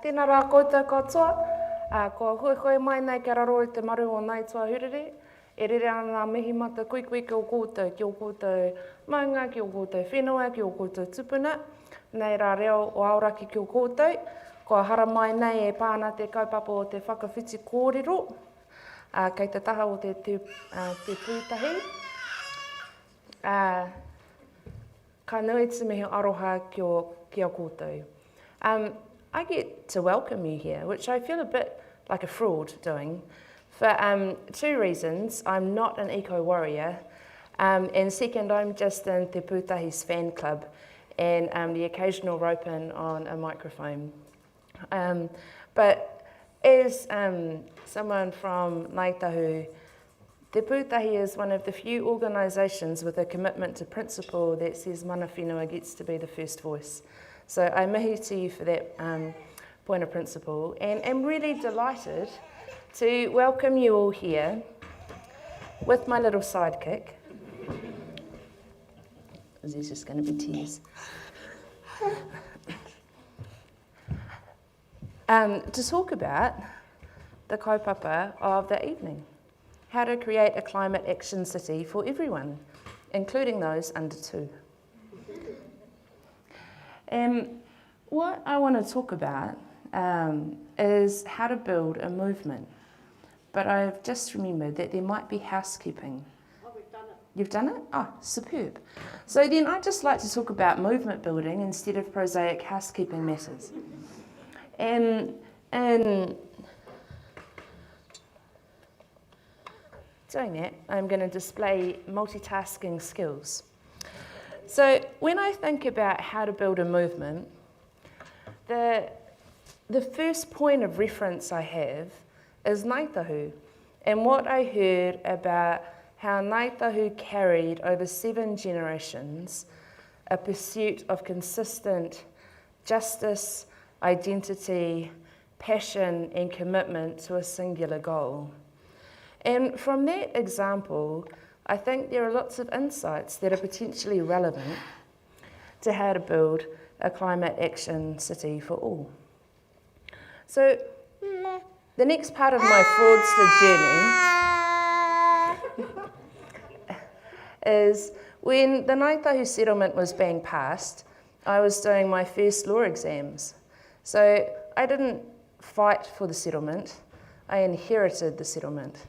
Tēnā rā koutou katoa, ko hoi mai nei kia raro i te maru o nei tua hurere. E rere ana mihi mata kui ki o koutou, ki o koutou maunga, ki o koutou whenua, ki o koutou tupuna. Nei rā reo o auraki ki o koutou. Ko hara mai nei e pāna te kaupapa o te whakawhiti kōrero, kei te taha o te Pūtahi. Ka nui te mihi aroha ki o koutou. I get to welcome you here, which I feel a bit like a fraud doing, for two reasons. I'm not an eco-warrior, and second, I'm just in Te Pūtahi's fan club and the occasional rope-in on a microphone. But as someone from Ngāi Tahu, Te Pūtahi is one of the few organisations with a commitment to principle that says mana whenua gets to be the first voice. So I mihi to you for that point of principle, and I'm really delighted to welcome you all here with my little sidekick. There's just going to be tears. To talk about the kaupapa of the evening, how to create a climate action city for everyone, including those under 2. What I want to talk about is how to build a movement. But I've just remembered that there might be housekeeping. Oh, we've done it. You've done it? Oh, superb. So then I'd just like to talk about movement building instead of prosaic housekeeping matters. And doing that, I'm going to display multitasking skills. So when I think about how to build a movement, the first point of reference I have is Ngāi Tahu, and what I heard about how Ngāi Tahu carried over 7 generations a pursuit of consistent justice, identity, passion and commitment to a singular goal. And from that example, I think there are lots of insights that are potentially relevant to how to build a climate action city for all. So the next part of my fraudster journey is when the Ngāi Tahu settlement was being passed, I was doing my first law exams. So I didn't fight for the settlement, I inherited the settlement.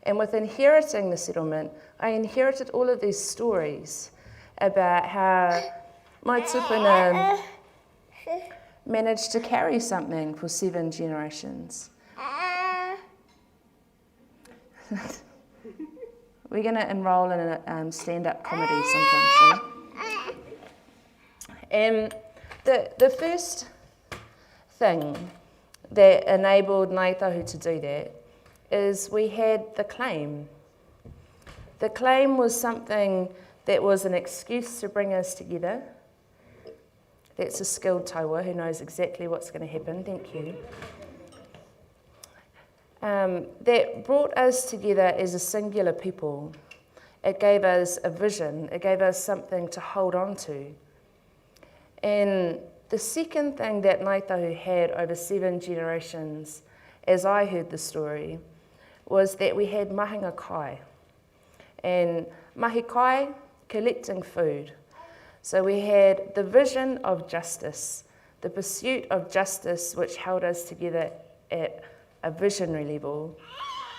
And with inheriting the settlement, I inherited all of these stories about how my tupuna managed to carry something for 7 generations. We're going to enroll in a stand-up comedy sometime soon. And the first thing that enabled Ngāi Tahu to do that is we had the claim. The claim was something that was an excuse to bring us together. That's a skilled taua who knows exactly what's going to happen, thank you. That brought us together as a singular people. It gave us a vision, it gave us something to hold on to. And the second thing that Ngāi Tahu had over 7 generations, as I heard the story, was that we had mahinga kai. And mahi kai, collecting food. So we had the vision of justice, the pursuit of justice which held us together at a visionary level.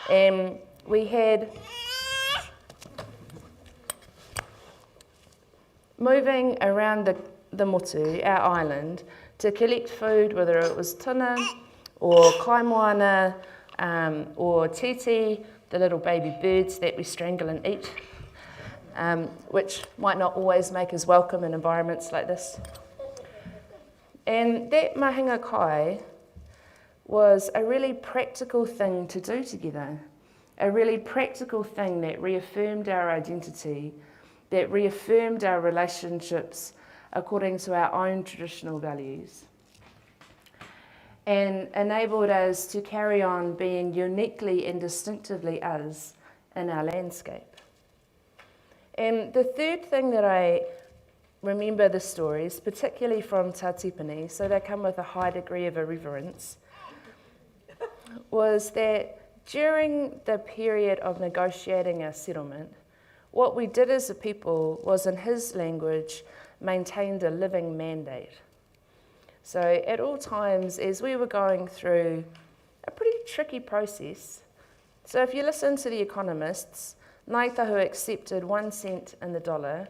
And we had moving around the motu, our island, to collect food, whether it was tuna or kaimoana or titi, the little baby birds that we strangle and eat, which might not always make us welcome in environments like this. And that mahinga kai was a really practical thing to do together, a really practical thing that reaffirmed our identity, that reaffirmed our relationships according to our own traditional values, and enabled us to carry on being uniquely and distinctively us in our landscape. And the third thing that I remember the stories, particularly from Tā Tipani, so they come with a high degree of irreverence, was that during the period of negotiating our settlement, what we did as a people was, in his language, maintained a living mandate. So at all times, as we were going through a pretty tricky process, so if you listen to the economists, Ngāi Tahu accepted 1 cent in the dollar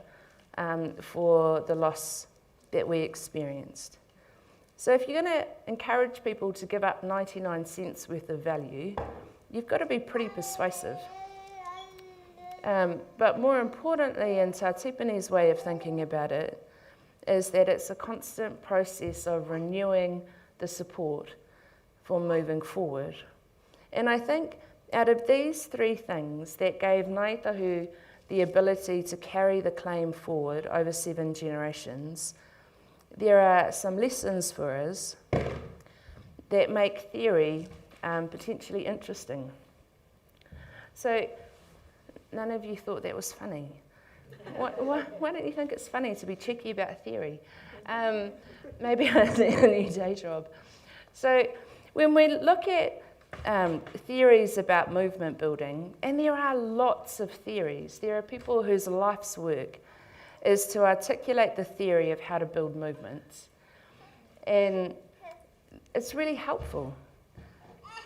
for the loss that we experienced. So if you're going to encourage people to give up 99 cents worth of value, you've got to be pretty persuasive. But more importantly, in Tā Tipani's way of thinking about it, is that it's a constant process of renewing the support for moving forward. And I think out of these three things that gave Ngāi Tahu the ability to carry the claim forward over 7 generations, there are some lessons for us that make theory potentially interesting. So, none of you thought that was funny. Why don't you think it's funny to be cheeky about theory? Maybe I need a new day job. So when we look at theories about movement building, and there are lots of theories, there are people whose life's work is to articulate the theory of how to build movements. And it's really helpful.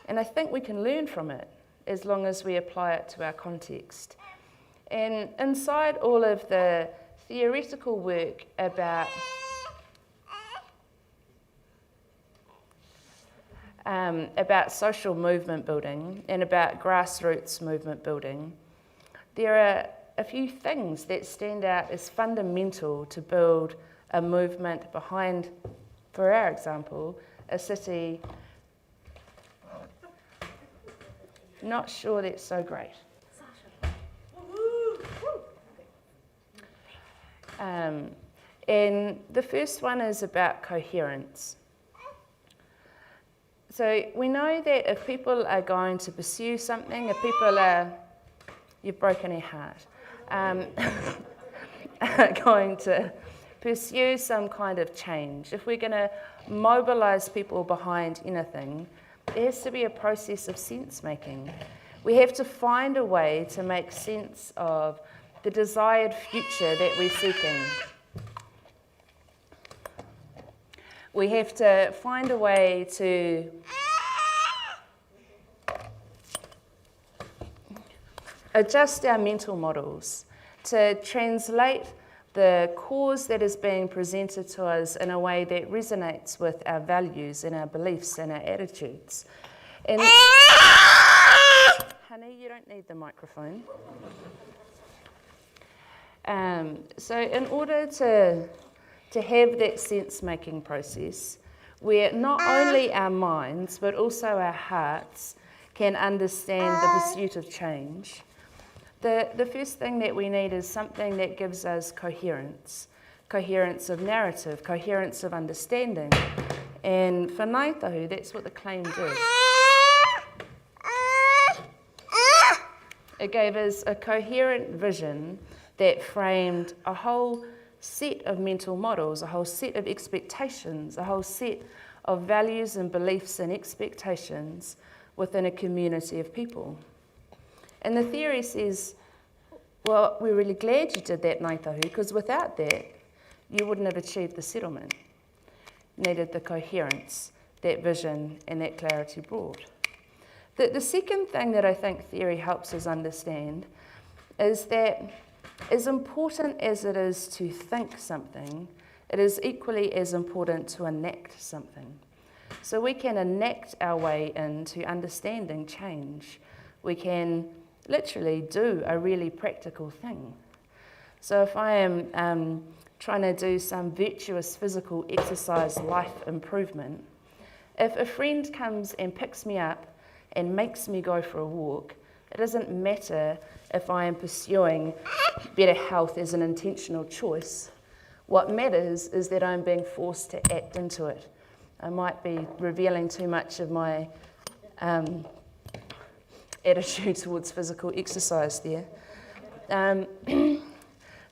And I think we can learn from it as long as we apply it to our context. And inside all of the theoretical work about social movement building and about grassroots movement building, there are a few things that stand out as fundamental to build a movement behind, for our example, a city. Not sure that's so great. And the first one is about coherence. So we know that if people are going to pursue something, if people are, you've broken her heart, are going to pursue some kind of change, if we're going to mobilise people behind anything, there has to be a process of sense making. We have to find a way to make sense of the desired future that we're seeking. We have to find a way to adjust our mental models, to translate the cause that is being presented to us in a way that resonates with our values and our beliefs and our attitudes. And honey, you don't need the microphone. So in order to have that sense-making process, where not only our minds, but also our hearts can understand the pursuit of change, the first thing that we need is something that gives us coherence. Coherence of narrative, coherence of understanding. And for Ngāi Tahu, that's what the claim did. It gave us a coherent vision that framed a whole set of mental models, a whole set of expectations, a whole set of values and beliefs and expectations within a community of people. And the theory says, well, we're really glad you did that, Ngāi Tahu, because without that, you wouldn't have achieved the settlement. You needed the coherence, that vision, and that clarity brought. The second thing that I think theory helps us understand is that as important as it is to think something, it is equally as important to enact something. So we can enact our way into understanding change. We can literally do a really practical thing. So if I am trying to do some virtuous physical exercise life improvement, if a friend comes and picks me up and makes me go for a walk, it doesn't matter if I am pursuing better health as an intentional choice. What matters is that I'm being forced to act into it. I might be revealing too much of my attitude towards physical exercise there.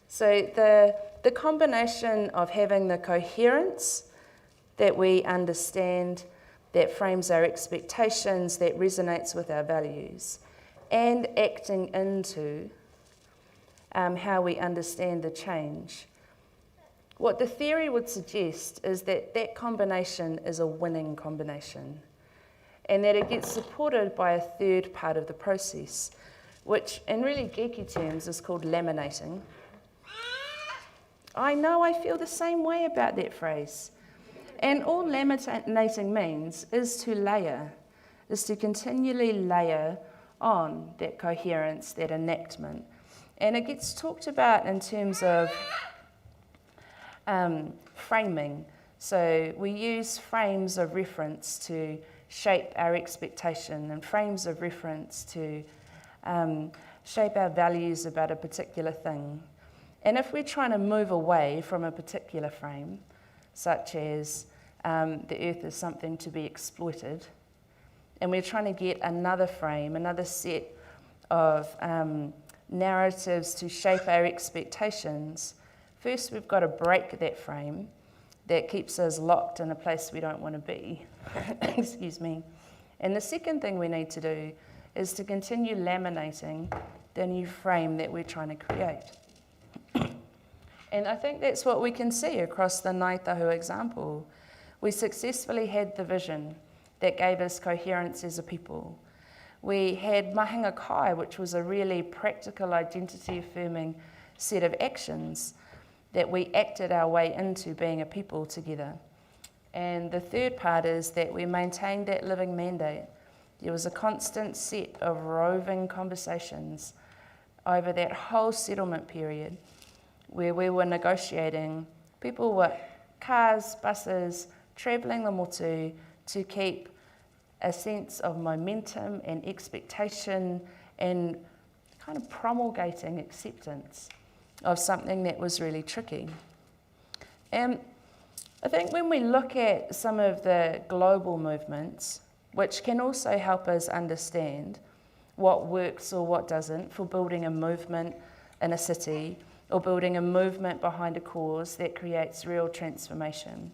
So the combination of having the coherence that we understand, that frames our expectations, that resonates with our values, and acting into how we understand the change. What the theory would suggest is that that combination is a winning combination, and that it gets supported by a third part of the process, which in really geeky terms is called laminating. I know, I feel the same way about that phrase. And all laminating means is to layer, is to continually layer on that coherence, that enactment. And it gets talked about in terms of framing. So we use frames of reference to shape our expectation and frames of reference to shape our values about a particular thing. And if we're trying to move away from a particular frame, such as the earth is something to be exploited, and we're trying to get another frame, another set of narratives to shape our expectations, first we've got to break that frame that keeps us locked in a place we don't want to be. Excuse me. And the second thing we need to do is to continue laminating the new frame that we're trying to create. And I think that's what we can see across the Ngāi Tahu example. We successfully had the vision that gave us coherence as a people. We had mahinga kai, which was a really practical identity-affirming set of actions that we acted our way into being a people together. And the third part is that we maintained that living mandate. There was a constant set of roving conversations over that whole settlement period where we were negotiating. People were cars, buses, travelling the motu to keep a sense of momentum and expectation and kind of promulgating acceptance of something that was really tricky. And I think when we look at some of the global movements, which can also help us understand what works or what doesn't for building a movement in a city or building a movement behind a cause that creates real transformation,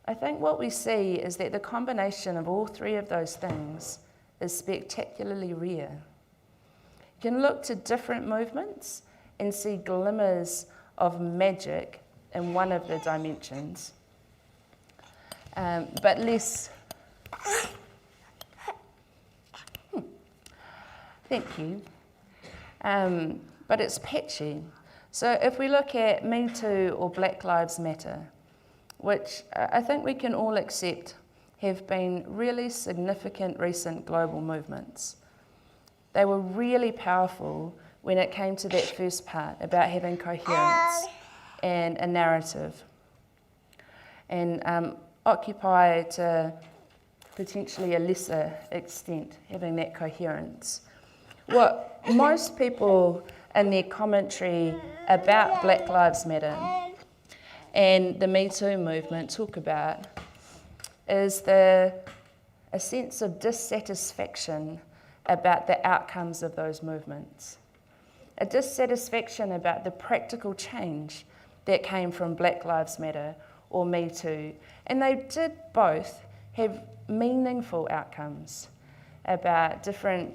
I think what we see is that the combination of all three of those things is spectacularly rare. You can look to different movements and see glimmers of magic in one of the dimensions, but less. Thank you. But it's patchy. So if we look at Me Too or Black Lives Matter, which I think we can all accept have been really significant recent global movements, they were really powerful when it came to that first part about having coherence and a narrative. And Occupy to potentially a lesser extent, having that coherence. What most people in their commentary about Black Lives Matter and the Me Too movement talk about is a sense of dissatisfaction about the outcomes of those movements. A dissatisfaction about the practical change that came from Black Lives Matter or Me Too. And they did both have meaningful outcomes about different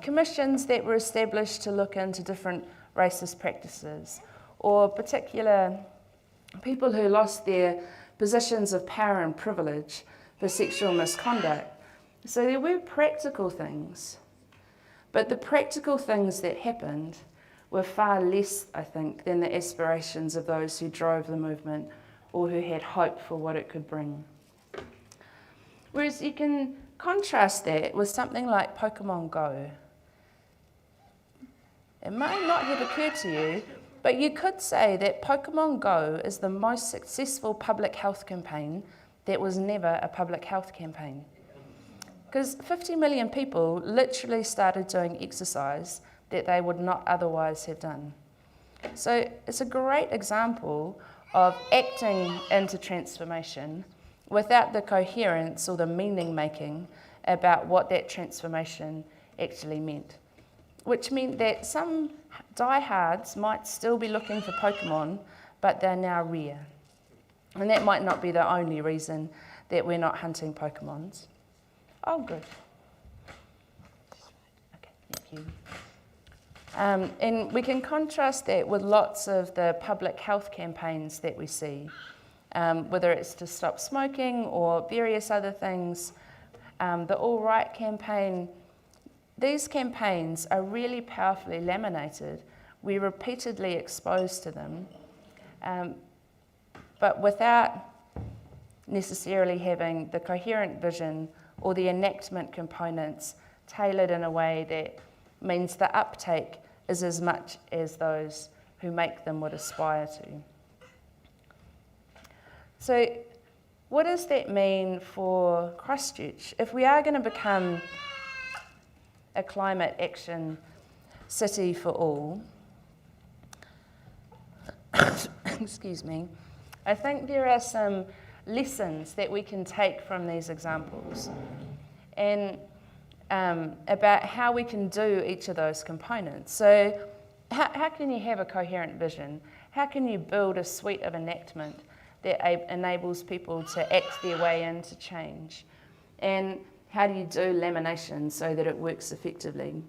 commissions that were established to look into different racist practices, or particular people who lost their positions of power and privilege for sexual misconduct. So there were practical things, but the practical things that happened were far less, I think, than the aspirations of those who drove the movement or who had hope for what it could bring. Whereas you can contrast that with something like Pokemon Go. It may not have occurred to you, but you could say that Pokemon Go is the most successful public health campaign that was never a public health campaign. Because 50 million people literally started doing exercise that they would not otherwise have done. So it's a great example of acting into transformation without the coherence or the meaning making about what that transformation actually meant. Which meant that some diehards might still be looking for Pokemon but they're now rare. And that might not be the only reason that we're not hunting Pokemons. Oh, good. Okay, thank you. And we can contrast that with lots of the public health campaigns that we see, whether it's to stop smoking or various other things. The All Right campaign, these campaigns are really powerfully laminated. We're repeatedly exposed to them, but without necessarily having the coherent vision or the enactment components tailored in a way that means the uptake is as much as those who make them would aspire to. So what does that mean for Christchurch? If we are going to become a climate action city for all, excuse me, I think there are some lessons that we can take from these examples and about how we can do each of those components. So how can you have a coherent vision? How can you build a suite of enactment that enables people to act their way into change? And how do you do lamination so that it works effectively?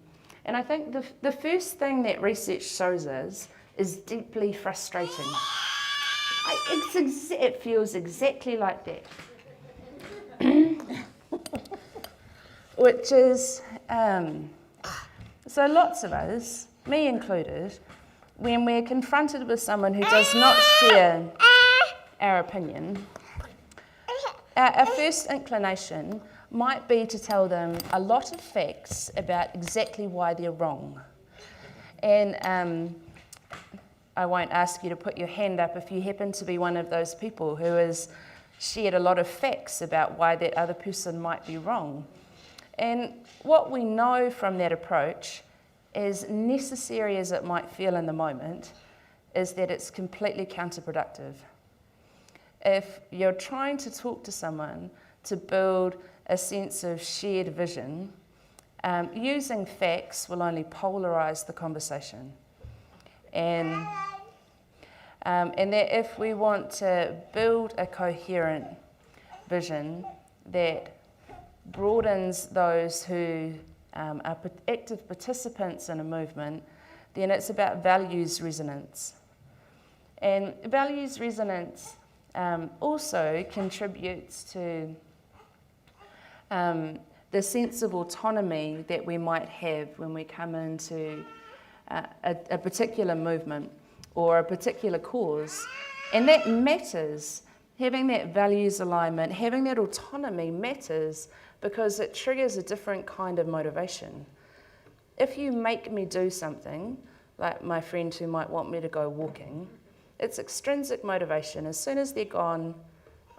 And I think the first thing that research shows us is deeply frustrating. It feels exactly like that. Which is, so lots of us, me included, when we're confronted with someone who does not share our opinion, our first inclination might be to tell them a lot of facts about exactly why they're wrong. And I won't ask you to put your hand up if you happen to be one of those people who has shared a lot of facts about why that other person might be wrong. And what we know from that approach, as necessary as it might feel in the moment, is that it's completely counterproductive. If you're trying to talk to someone to build a sense of shared vision, using facts will only polarize the conversation. And that if we want to build a coherent vision that broadens those who are active participants in a movement, then it's about values resonance. And values resonance also contributes to the sense of autonomy that we might have when we come into a particular movement or a particular cause. And that matters. Having that values alignment, having that autonomy matters because it triggers a different kind of motivation. If you make me do something, like my friend who might want me to go walking, it's extrinsic motivation. As soon as they're gone,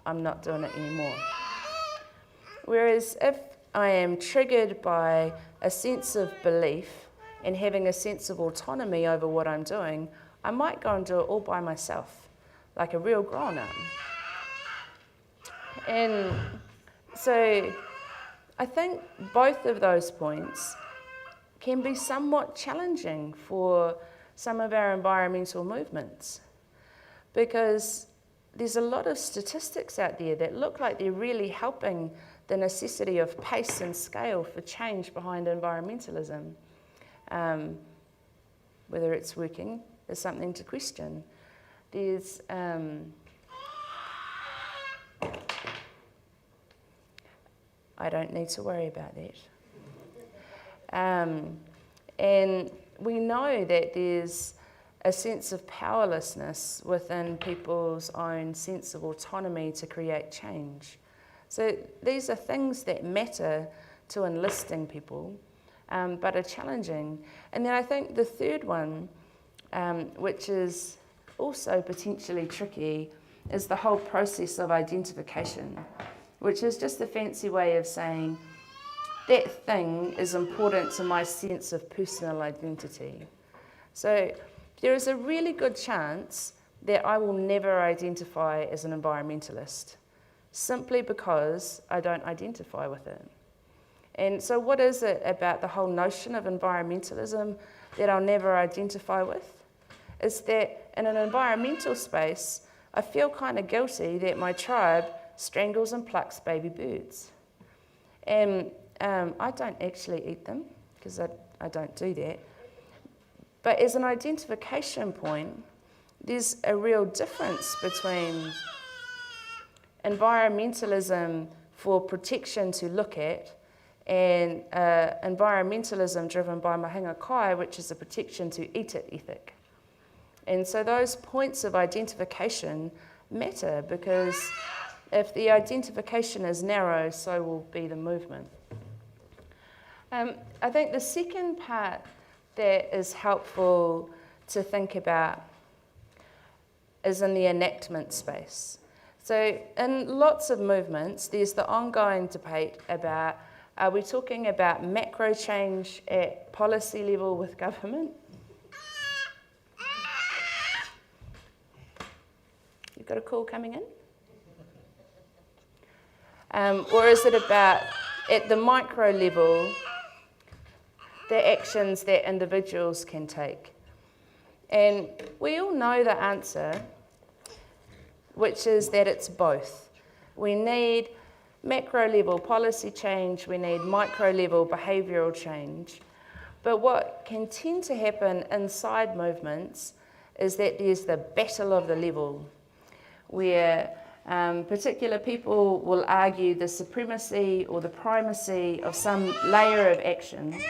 I'm not doing it anymore. Whereas if I am triggered by a sense of belief and having a sense of autonomy over what I'm doing, I might go and do it all by myself, like a real grown-up. And so I think both of those points can be somewhat challenging for some of our environmental movements, because there's a lot of statistics out there that look like they're really helping the necessity of pace and scale for change behind environmentalism. Whether it's working is something to question. There's I don't need to worry about that. And we know that there's a sense of powerlessness within people's own sense of autonomy to create change. So these are things that matter to enlisting people, but are challenging. And then I think the third one, which is also potentially tricky, is the whole process of identification, which is just a fancy way of saying that thing is important to my sense of personal identity. So there is a really good chance that I will never identify as an environmentalist, simply because I don't identify with it. And so what is it about the whole notion of environmentalism that I'll never identify with? Is that in an environmental space, I feel kind of guilty that my tribe strangles and plucks baby birds. And I don't actually eat them, because I don't do that. But as an identification point, there's a real difference between environmentalism for protection to look at and environmentalism driven by mahinga kai, which is a protection to eat it ethic. And so those points of identification matter, because if the identification is narrow, so will be the movement. I think the second part that is helpful to think about is in the enactment space. So in lots of movements, there's the ongoing debate about, are we talking about macro change at policy level with government? You've got a call coming in? Or is it about, at the micro level, the actions that individuals can take? And we all know the answer, which is that it's both. We need macro level policy change, we need micro level behavioural change. But what can tend to happen inside movements is that there's the battle of the level, where particular people will argue the supremacy or the primacy of some layer of action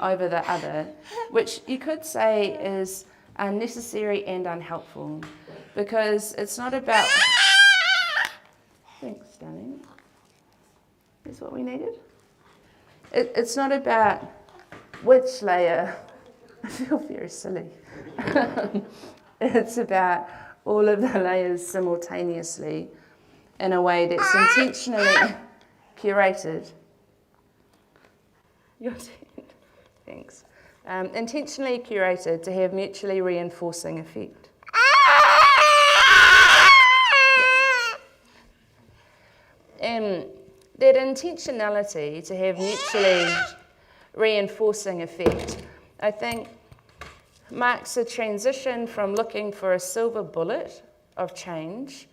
over the other, which you could say is unnecessary and unhelpful, because it's not about... Thanks, darling. That's what we needed. It's not about which layer. I feel very silly. It's about all of the layers simultaneously in a way that's intentionally curated. Your turn. Thanks. Intentionally curated to have mutually reinforcing effect. And that intentionality to have mutually reinforcing effect, I think, marks a transition from looking for a silver bullet of change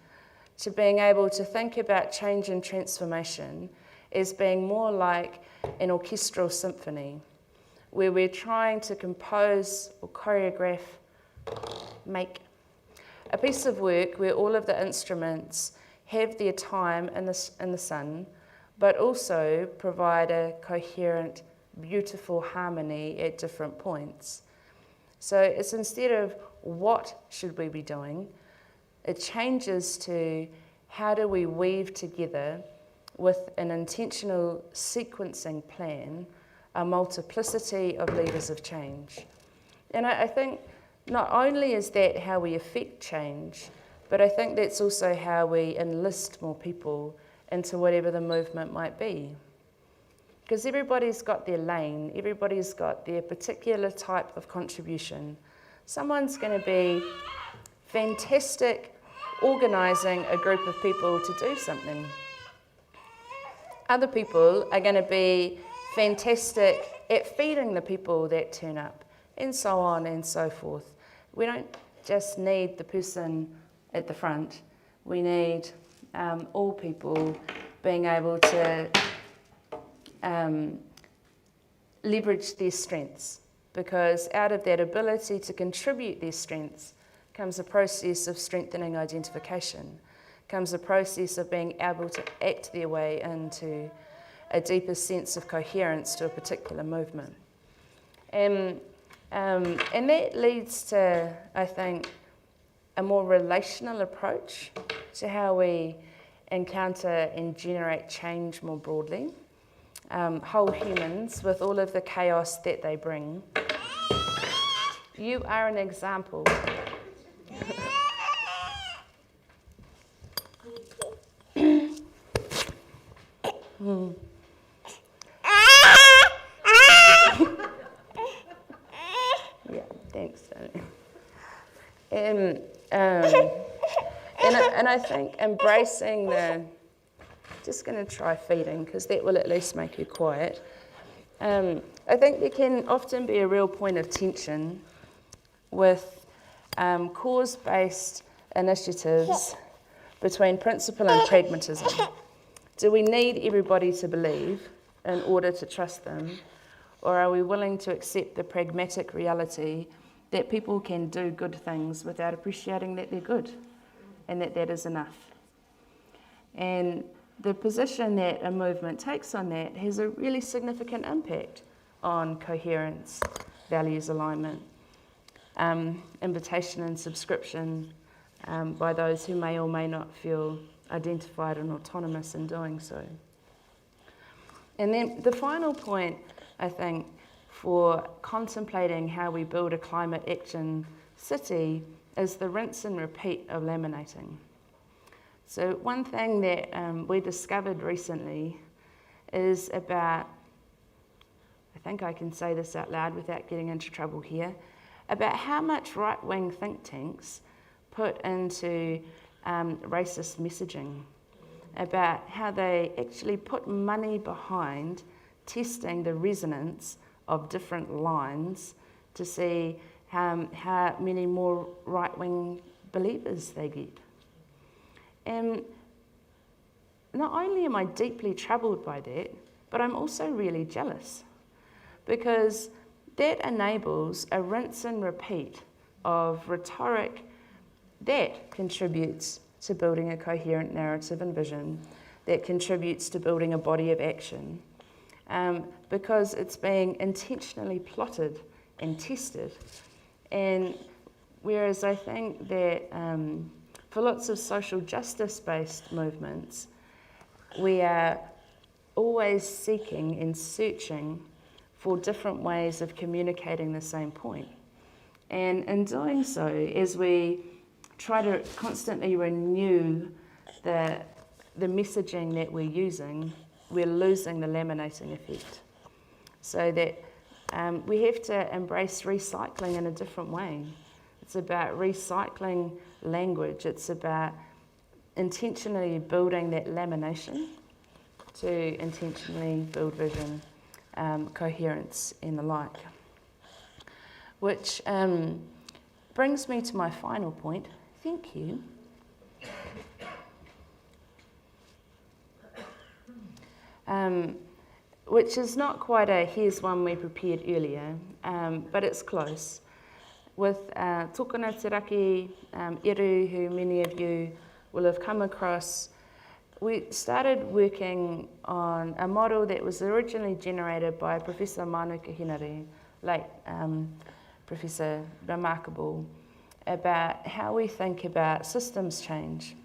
to being able to think about change and transformation as being more like an orchestral symphony, where we're trying to compose or choreograph, make a piece of work where all of the instruments have their time in the sun, but also provide a coherent, beautiful harmony at different points. So it's instead of what should we be doing, it changes to how do we weave together with an intentional sequencing plan a multiplicity of levers of change. And I think not only is that how we affect change, but I think that's also how we enlist more people into whatever the movement might be. Because everybody's got their lane, everybody's got their particular type of contribution. Someone's going to be fantastic organising a group of people to do something. Other people are going to be fantastic at feeding the people that turn up, and so on and so forth. We don't just need the person at the front. We need all people being able to leverage their strengths, because out of that ability to contribute their strengths comes a process of strengthening identification, comes a process of being able to act their way into a deeper sense of coherence to a particular movement. And that leads to, I think, a more relational approach to how we encounter and generate change more broadly. Whole humans with all of the chaos that they bring. You are an example. Yeah, thanks, darling. And I think embracing the, just going to try feeding because that will at least make you quiet. I think there can often be a real point of tension with cause-based initiatives between principle and pragmatism. Do we need everybody to believe in order to trust them, or are we willing to accept the pragmatic reality that people can do good things without appreciating that they're good and that that is enough? And the position that a movement takes on that has a really significant impact on coherence, values alignment, invitation and subscription by those who may or may not feel identified and autonomous in doing so. And then the final point, I think, for contemplating how we build a climate action city is the rinse and repeat of laminating. So one thing that we discovered recently is about, I think I can say this out loud without getting into trouble here, about how much right-wing think tanks put into racist messaging, about how they actually put money behind testing the resonance of different lines to see how many more right-wing believers they get. And not only am I deeply troubled by that, but I'm also really jealous, because that enables a rinse and repeat of rhetoric that contributes to building a coherent narrative and vision, that contributes to building a body of action, because it's being intentionally plotted and tested. And whereas I think that for lots of social justice-based movements, we are always seeking and searching for different ways of communicating the same point. And in doing so, as we try to constantly renew the messaging that we're using, we're losing the laminating effect. So that we have to embrace recycling in a different way. It's about recycling language. It's about intentionally building that lamination to intentionally build vision, coherence, and the like. Which brings me to my final point. Thank you. Which is not quite a here's one we prepared earlier, but it's close. With Tōkana Te Raki, Eru, who many of you will have come across, we started working on a model that was originally generated by Professor Mānuka Henare, late Professor Remarkable, about how we think about systems change.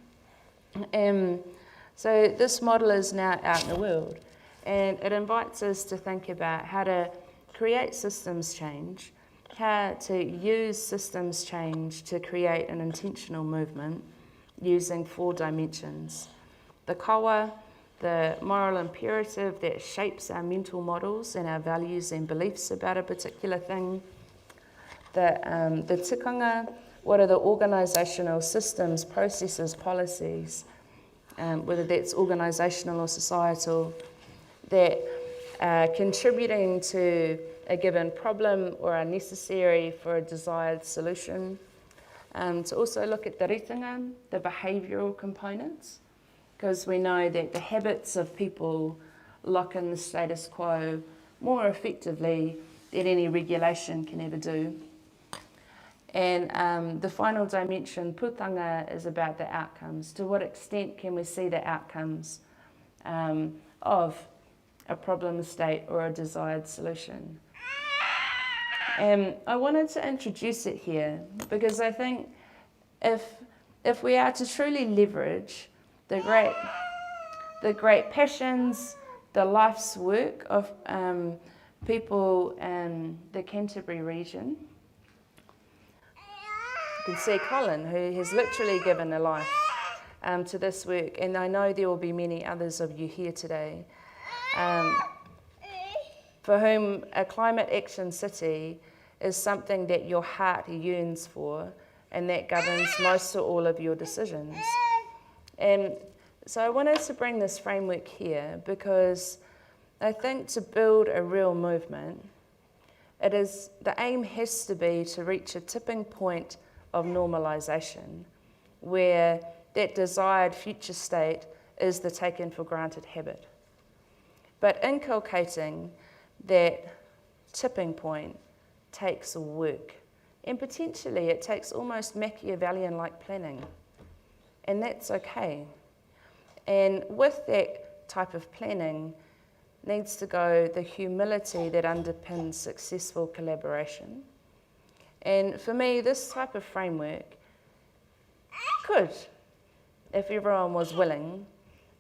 So this model is now out in the world, and it invites us to think about how to create systems change, how to use systems change to create an intentional movement using 4 dimensions. The kawa, the moral imperative that shapes our mental models and our values and beliefs about a particular thing. The tikanga, what are the organisational systems, processes, policies, whether that's organisational or societal, that are contributing to a given problem or are necessary for a desired solution. To also look at the ritanga, the behavioural components, because we know that the habits of people lock in the status quo more effectively than any regulation can ever do. And the final dimension, pūtanga, is about the outcomes. To what extent can we see the outcomes of a problem state or a desired solution? And I wanted to introduce it here because I think if we are to truly leverage the great passions, the life's work of people in the Canterbury region, you can see Colin, who has literally given a life to this work, and I know there will be many others of you here today, for whom a climate action city is something that your heart yearns for and that governs most or all of your decisions. And so I wanted to bring this framework here because I think to build a real movement, the aim has to be to reach a tipping point of normalisation where that desired future state is the taken for granted habit. But inculcating that tipping point takes work, and potentially it takes almost Machiavellian-like planning, and that's okay. And with that type of planning needs to go the humility that underpins successful collaboration. And for me, this type of framework could, if everyone was willing,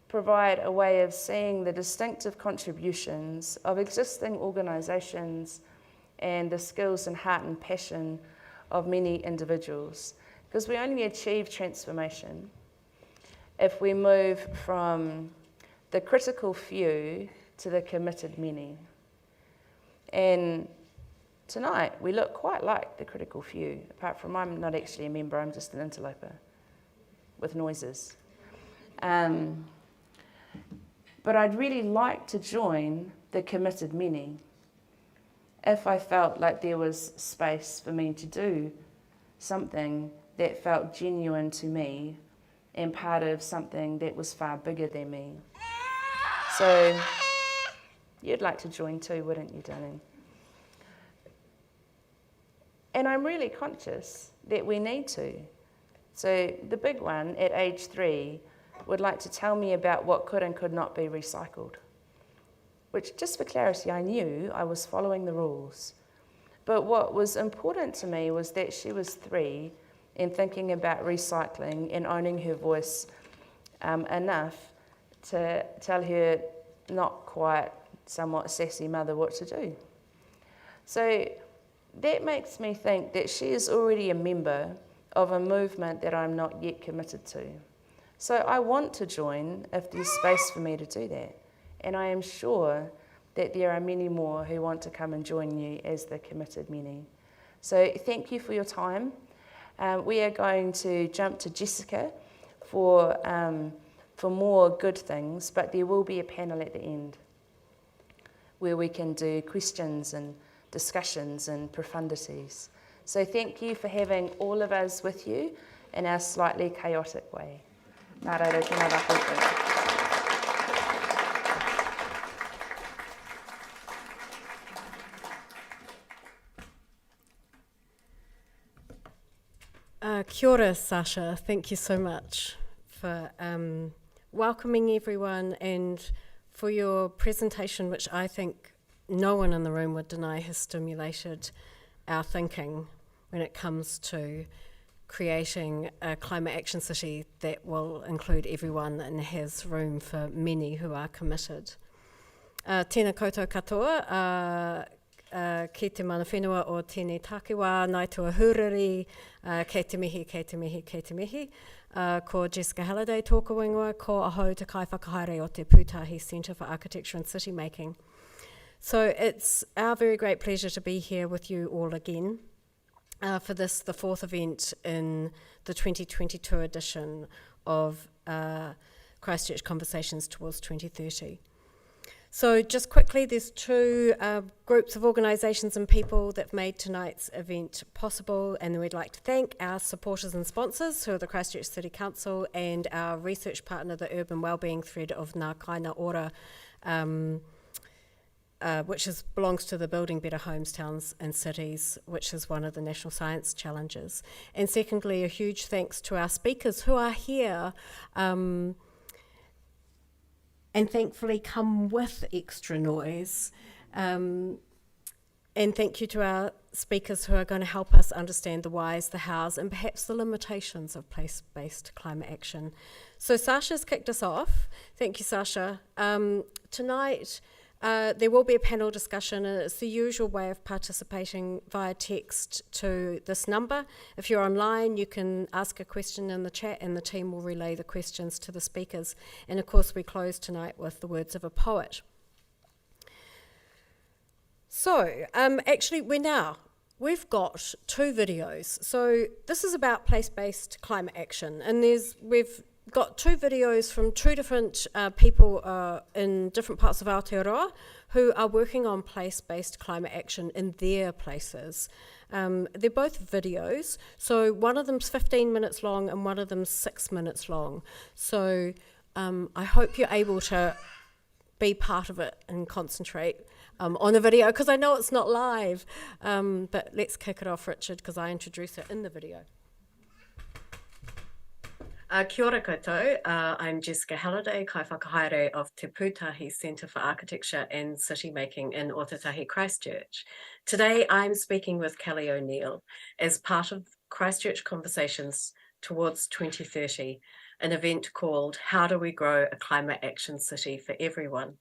provide a way of seeing the distinctive contributions of existing organisations and the skills and heart and passion of many individuals. Because we only achieve transformation if we move from the critical few to the committed many. And tonight, we look quite like the critical few, apart from I'm not actually a member, I'm just an interloper with noises. But I'd really like to join the committed many if I felt like there was space for me to do something that felt genuine to me and part of something that was far bigger than me. So you'd like to join too, wouldn't you, darling? And I'm really conscious that we need to. So the big one at age 3 would like to tell me about what could and could not be recycled, which, just for clarity, I knew I was following the rules. But what was important to me was that she was 3 and thinking about recycling and owning her voice enough to tell her not quite somewhat sassy mother what to do. So that makes me think that she is already a member of a movement that I'm not yet committed to. So I want to join if there's space for me to do that. And I am sure that there are many more who want to come and join you as the committed many. So thank you for your time. We are going to jump to Jessica for more good things, but there will be a panel at the end where we can do questions and discussions and profundities. So thank you for having all of us with you in our slightly chaotic way. Nā reira, tēnā rā koutou. Kia ora, Sacha. Thank you so much for welcoming everyone and for your presentation, which I think no one in the room would deny has stimulated our thinking when it comes to creating a climate action city that will include everyone and has room for many who are committed. Tēnā koutou katoa, ki te mana whenua o tēnei takiwā, nai tua huriri, kei te mihi, kei te mihi, kei te mihi. Ko Jessica Halliday tōka wingua, ko ahau te kai whakahaere o te Pūtahi Centre for Architecture and City Making. So it's our very great pleasure to be here with you all again for this, the 4th event in the 2022 edition of Christchurch Conversations towards 2030. So just quickly, there's 2 groups of organisations and people that made tonight's event possible, and we'd like to thank our supporters and sponsors, who are the Christchurch City Council and our research partner, the Urban Wellbeing Thread of Ngā Kaina Ora, which belongs to the Building Better Homes, Towns and Cities, which is one of the National Science Challenges. And secondly, a huge thanks to our speakers who are here and thankfully come with extra noise. And thank you to our speakers who are going to help us understand the whys, the hows, and perhaps the limitations of place-based climate action. So Sacha's kicked us off. Thank you, Sacha. Tonight, there will be a panel discussion, and it's the usual way of participating via text to this number. If you're online, you can ask a question in the chat and the team will relay the questions to the speakers. And of course, we close tonight with the words of a poet. So, actually, we've got 2 videos. So this is about place-based climate action, and got two videos from two different people in different parts of Aotearoa who are working on place-based climate action in their places. They're both videos, so one of them's 15 minutes long and one of them's 6 minutes long. So I hope you're able to be part of it and concentrate on the video, because I know it's not live. But let's kick it off, Richard, because I introduced it in the video. Kia ora koutou. I'm Jessica Halliday, kai whakahaere of Te Pūtahi Centre for Architecture and City Making in Ōtautahi, Christchurch. Today I'm speaking with Kelly O'Neill as part of Christchurch Conversations towards 2030, an event called How Do We Grow a Climate Action City for Everyone?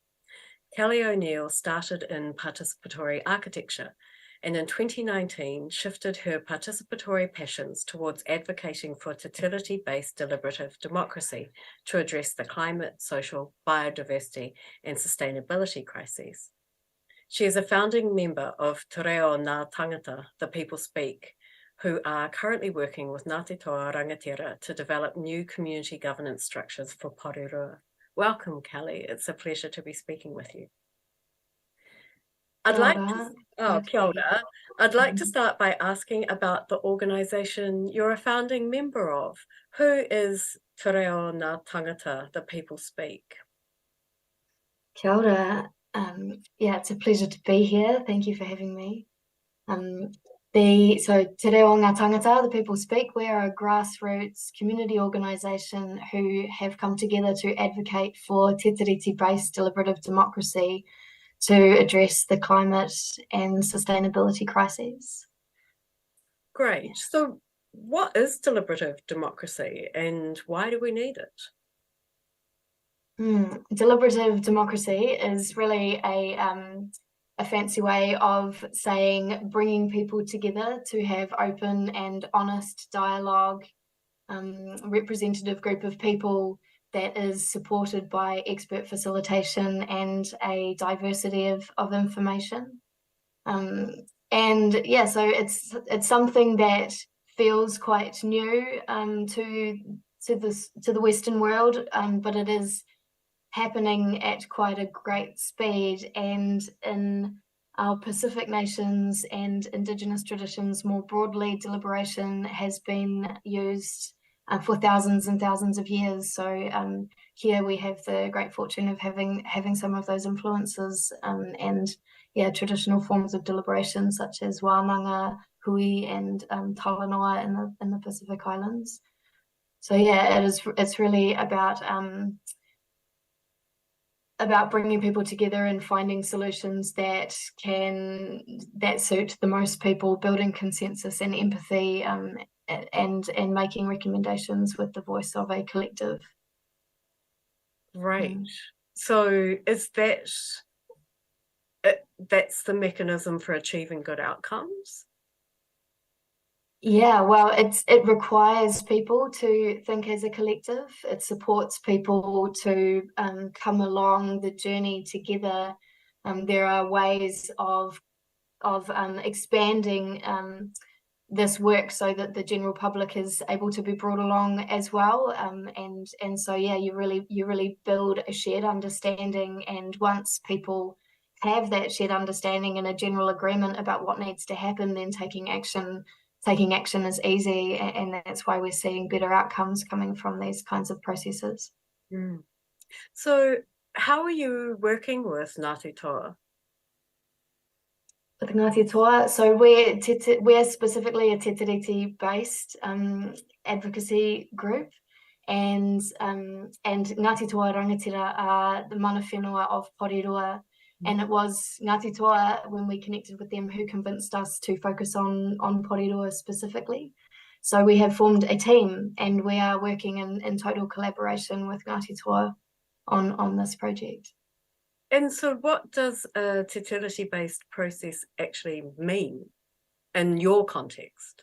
Kelly O'Neill started in participatory architecture and in 2019 shifted her participatory passions towards advocating for utility-based deliberative democracy to address the climate, social, biodiversity and sustainability crises. She is a founding member of Te Reo Ngā Tāngata, The People Speak, who are currently working with Ngāti Toa Rangatira to develop new community governance structures for Porirua. Welcome, Kelly. It's a pleasure to be speaking with you. Kia ora. I'd like to start by asking about the organisation you're a founding member of. Who is Te Reo Ngā Tāngata, The People Speak? Kia ora. It's a pleasure to be here. Thank you for having me. So Te Reo Ngā Tāngata, The People Speak, we are a grassroots community organisation who have come together to advocate for te tiriti-based deliberative democracy to address the climate and sustainability crises. Great. So what is deliberative democracy and why do we need it? Deliberative democracy is really a fancy way of saying bringing people together to have open and honest dialogue, representative group of people that is supported by expert facilitation and a diversity of information. So it's something that feels quite new to the Western world, but it is happening at quite a great speed, and in our Pacific nations and Indigenous traditions more broadly, deliberation has been used for thousands and thousands of years. So here we have the great fortune of having some of those influences and traditional forms of deliberation such as wānanga, hui and talanoa in the Pacific Islands. So it's really about bringing people together and finding solutions that suit the most people, building consensus and empathy, and making recommendations with the voice of a collective. Right. So is that's the mechanism for achieving good outcomes? Yeah, well, it requires people to think as a collective. It supports people to come along the journey together. There are ways of expanding this work so that the general public is able to be brought along as well. You really build a shared understanding, and once people have that shared understanding and a general agreement about what needs to happen, then taking action is easy, and that's why we're seeing better outcomes coming from these kinds of processes. So how are you working with Ngāti Toa? With Ngāti Toa, so we're specifically a te tiriti-based advocacy group, and Ngāti Toa Rangatira are the mana whenua of Porirua. And it was Ngāti Toa, when we connected with them, who convinced us to focus on Porirua specifically. So we have formed a team, and we are working in total collaboration with Ngāti Toa on this project. And so what does a te tiriti-based process actually mean in your context?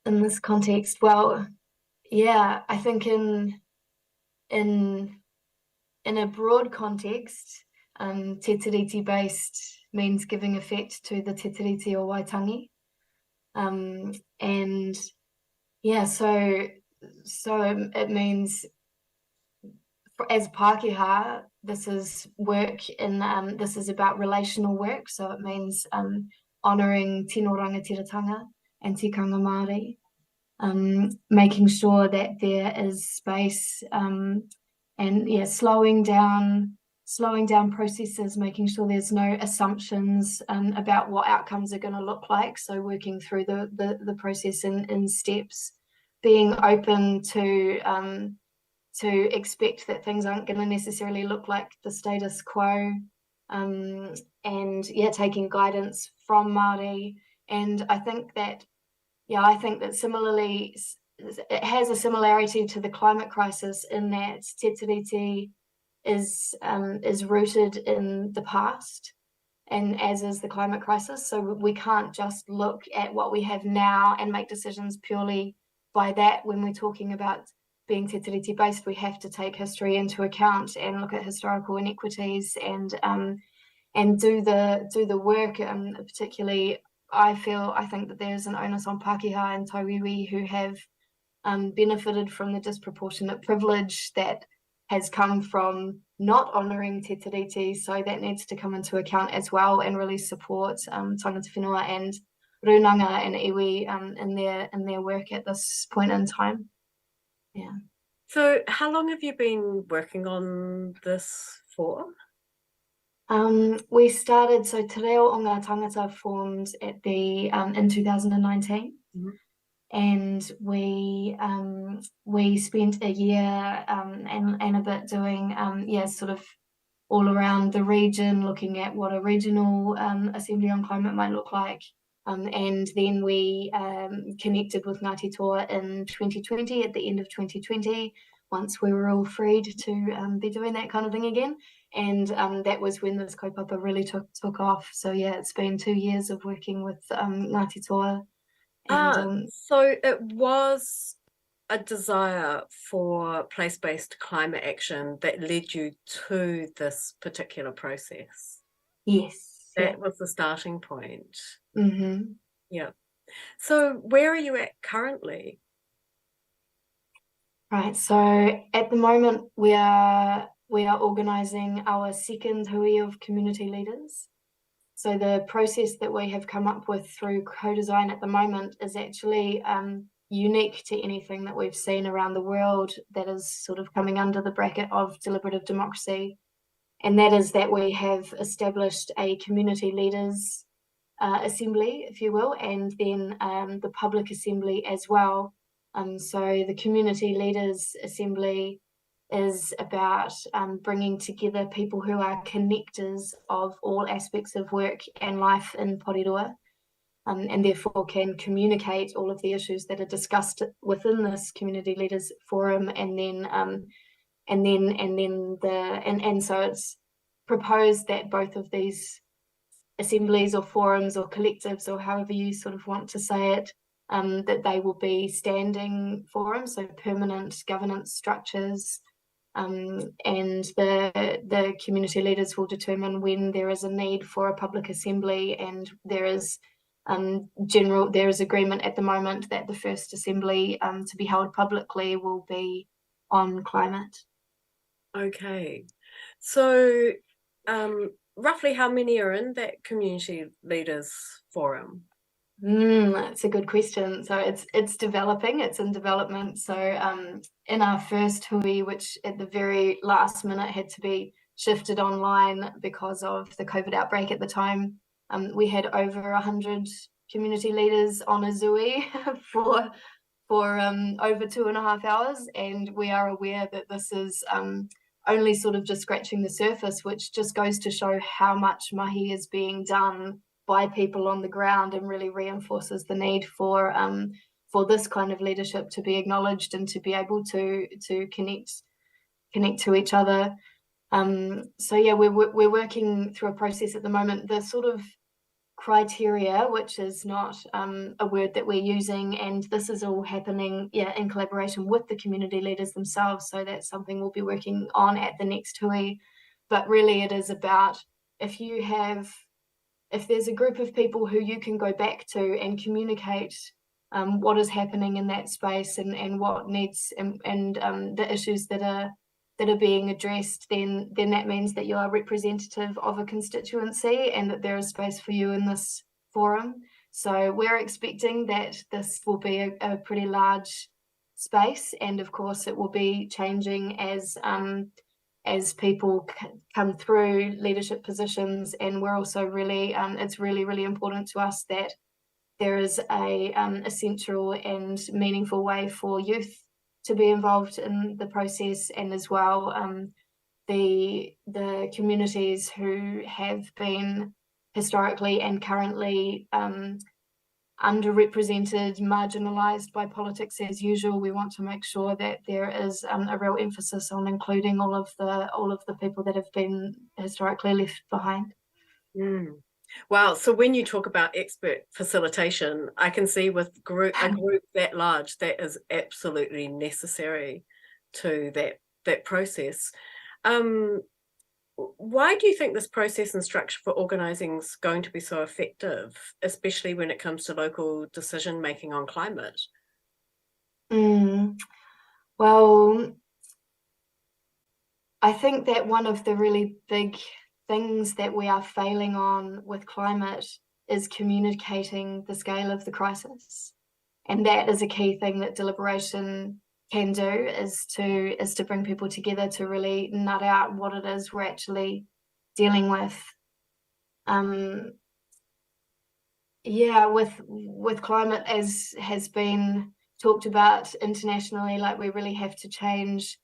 In this context, well, I think in a broad context, te tiriti-based means giving effect to the te tiriti o Waitangi. So so it means, as Pākehā, this is work in, this is about relational work. So it means honouring tino rangatiratanga and tikanga Māori, making sure that there is space, and slowing down processes, making sure there's no assumptions about what outcomes are going to look like. So working through the process in steps, being open to expect that things aren't going to necessarily look like the status quo, and taking guidance from Māori. And I think that similarly, it has a similarity to the climate crisis in that te tiriti is rooted in the past, and as is the climate crisis. So we can't just look at what we have now and make decisions purely by that. When we're talking about being te tiriti based, we have to take history into account and look at historical inequities and do the work. Particularly, I think that there's an onus on Pākehā and Tauiwi who have benefited from the disproportionate privilege that has come from not honouring te tiriti, so that needs to come into account as well, and really support tangata whenua and runanga and iwi in their work at this point in time. Yeah. So how long have you been working on this for? We started, so Te Reo o Ngā Tāngata formed at the in 2019. Mm-hmm. And we spent a year and a bit doing sort of all around the region, looking at what a regional assembly on climate might look like. And then we connected with Ngāti Toa in 2020, at the end of 2020, once we were all freed to be doing that kind of thing again. And that was when this kaupapa really took off. So yeah, it's been 2 years of working with Ngāti Toa. And, so it was a desire for place-based climate action that led you to this particular process. Yes. That was the starting point. Mm-hmm. Yeah. So where are you at currently? Right. So at the moment we are organising our second hui of community leaders. So the process that we have come up with through co-design at the moment is actually unique to anything that we've seen around the world that is sort of coming under the bracket of deliberative democracy. And that is that we have established a community leaders assembly, if you will, and then the public assembly as well. So the community leaders assembly is about bringing together people who are connectors of all aspects of work and life in Porirua, and therefore can communicate all of the issues that are discussed within this community leaders forum, so it's proposed that both of these assemblies or forums or collectives, or however you sort of want to say it, that they will be standing forums, so permanent governance structures. And the community leaders will determine when there is a need for a public assembly, and there is agreement at the moment that the first assembly to be held publicly will be on climate. Okay, so roughly how many are in that community leaders forum? That's a good question. So it's developing, it's in development. So in our first hui, which at the very last minute had to be shifted online because of the COVID outbreak at the time, we had over 100 community leaders on a Zui for over 2.5 hours, and we are aware that this is only sort of just scratching the surface, which just goes to show how much mahi is being done by people on the ground, and really reinforces the need for this kind of leadership to be acknowledged and to be able to connect to each other. So yeah, we're working through a process at the moment. The sort of criteria, which is not a word that we're using, and this is all happening in collaboration with the community leaders themselves. So that's something we'll be working on at the next hui. But really, it is about if there's a group of people who you can go back to and communicate what is happening in that space and what needs and the issues that are being addressed, then that means that you are representative of a constituency and that there is space for you in this forum. So we're expecting that this will be a pretty large space, and of course it will be changing as people come through leadership positions. And we're also really, it's really important to us that there is a central and meaningful way for youth to be involved in the process, and as well the communities who have been historically and currently underrepresented, marginalised by politics as usual. We want to make sure that there is a real emphasis on including all of the people that have been historically left behind. Wow. So when you talk about expert facilitation, I can see with a group that large, that is absolutely necessary to that process. Why do you think this process and structure for organising is going to be so effective, especially when it comes to local decision making on climate? Well, I think that one of the really big things that we are failing on with climate is communicating the scale of the crisis. And that is a key thing that deliberation can do, is to bring people together to really nut out what it is we're actually dealing with. With climate, as has been talked about internationally, like we really have to change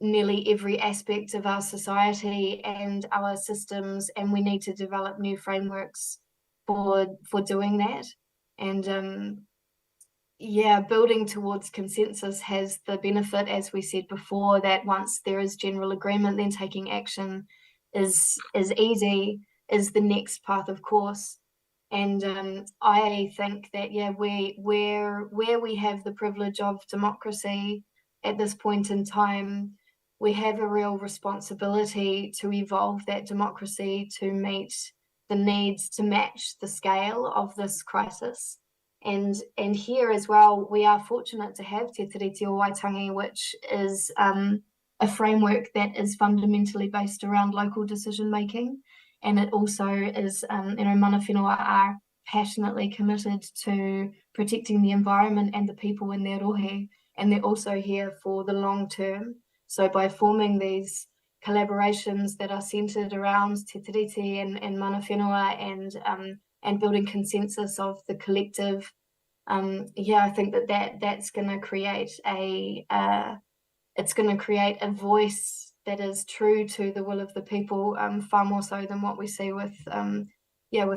nearly every aspect of our society and our systems, and we need to develop new frameworks for doing that. And building towards consensus has the benefit, as we said before, that once there is general agreement, then taking action is easy, is the next path, of course. And I think that where we have the privilege of democracy at this point in time, we have a real responsibility to evolve that democracy to meet the needs to match the scale of this crisis. And here as well, we are fortunate to have Te Tiriti o Waitangi, which is a framework that is fundamentally based around local decision making. And it also is, mana whenua are passionately committed to protecting the environment and the people in their rohe. And they're also here for the long term. So by forming these collaborations that are centred around Te Tiriti and mana whenua and building consensus of the collective, I think that's going to create it's going to create a voice that is true to the will of the people, far more so than what we see with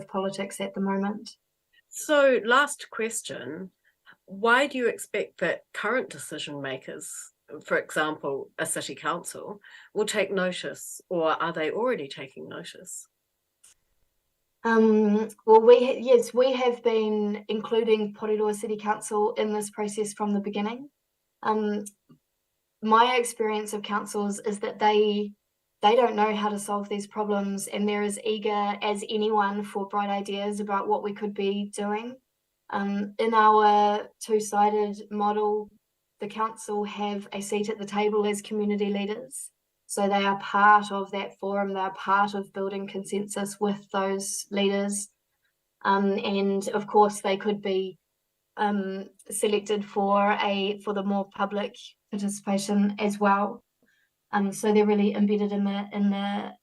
politics at the moment. So last question, why do you expect that current decision makers, for example, a city council, will take notice, or are they already taking notice? We have been including Porirua City Council in this process from the beginning. My experience of councils is that they don't know how to solve these problems, and they're as eager as anyone for bright ideas about what we could be doing. In our two-sided model, the council have a seat at the table as community leaders. So they are part of that forum, they are part of building consensus with those leaders. And of course, they could be selected for the more public participation as well. So they're really embedded in the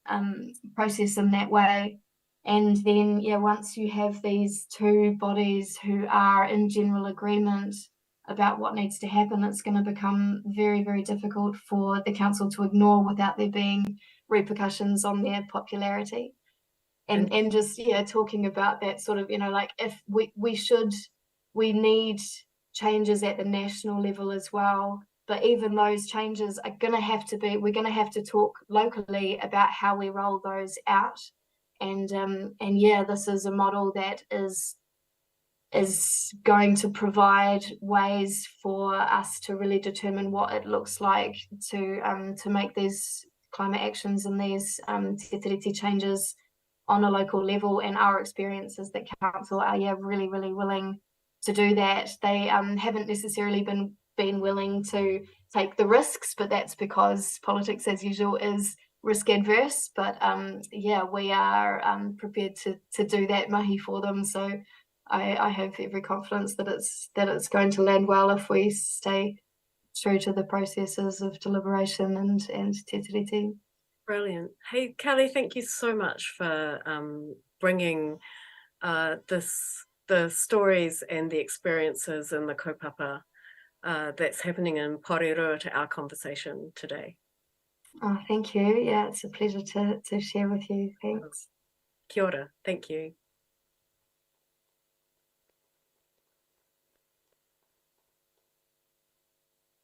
process in that way. And then, once you have these two bodies who are in general agreement about what needs to happen, it's going to become very, very difficult for the council to ignore without there being repercussions on their popularity. And just talking about that sort of, like, if we need changes at the national level as well, but even those changes are going to have to be, we're going to have to talk locally about how we roll those out. And this is a model that is going to provide ways for us to really determine what it looks like to make these climate actions and these te tiriti changes on a local level. And our experience is that council are really, really willing do that. They haven't necessarily been willing to take the risks, but that's because politics, as usual, is risk adverse. But yeah, we are prepared to do that mahi for them. So I have every confidence that it's going to land well if we stay true to the processes of deliberation and te tiriti. Brilliant. Hey, Kelly, thank you so much for bringing the stories and the experiences and the kaupapa that's happening in Porirua to our conversation today. Oh, thank you. Yeah, it's a pleasure to share with you. Thanks. Kia ora. Thank you.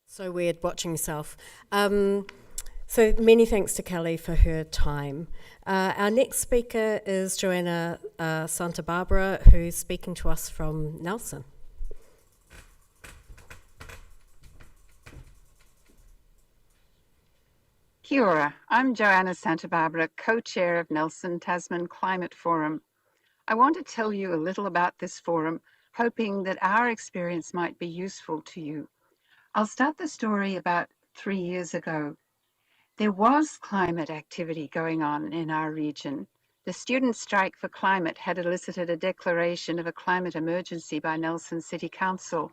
So weird watching yourself. So many thanks to Kelly for her time. Our next speaker is Joana Santa Barbara, who's speaking to us from Nelson. Kia ora. I'm Joana Santa Barbara, co-chair of Nelson Tasman Climate Forum. I want to tell you a little about this forum, hoping that our experience might be useful to you. I'll start the story about 3 years ago. There was climate activity going on in our region. The student strike for climate had elicited a declaration of a climate emergency by Nelson City Council.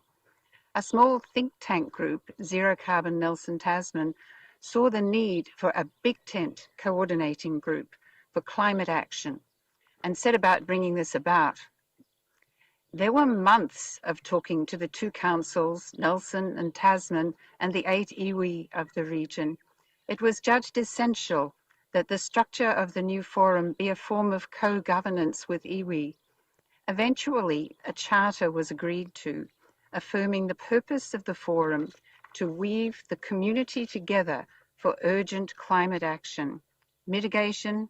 A small think tank group, Zero Carbon Nelson Tasman, saw the need for a big tent coordinating group for climate action and set about bringing this about. There were months of talking to the two councils, Nelson and Tasman, and the 8 iwi of the region. It was judged essential that the structure of the new forum be a form of co-governance with iwi. Eventually, a charter was agreed to, affirming the purpose of the forum to weave the community together for urgent climate action, mitigation,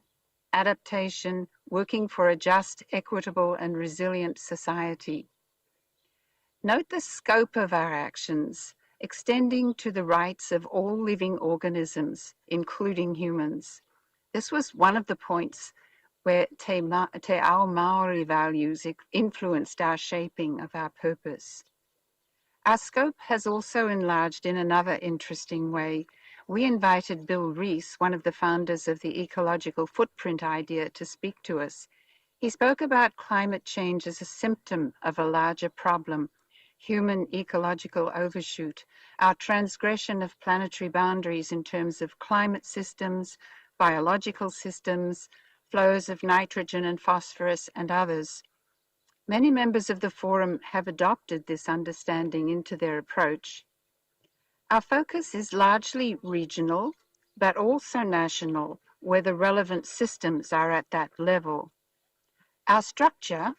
adaptation, working for a just, equitable and resilient society. Note the scope of our actions, extending to the rights of all living organisms, including humans. This was one of the points where Te Ao Māori values influenced our shaping of our purpose. Our scope has also enlarged in another interesting way. We invited Bill Rees, one of the founders of the ecological footprint idea, to speak to us. He spoke about climate change as a symptom of a larger problem, human ecological overshoot, our transgression of planetary boundaries in terms of climate systems, biological systems, flows of nitrogen and phosphorus, and others. Many members of the forum have adopted this understanding into their approach. Our focus is largely regional, but also national, where the relevant systems are at that level. Our structure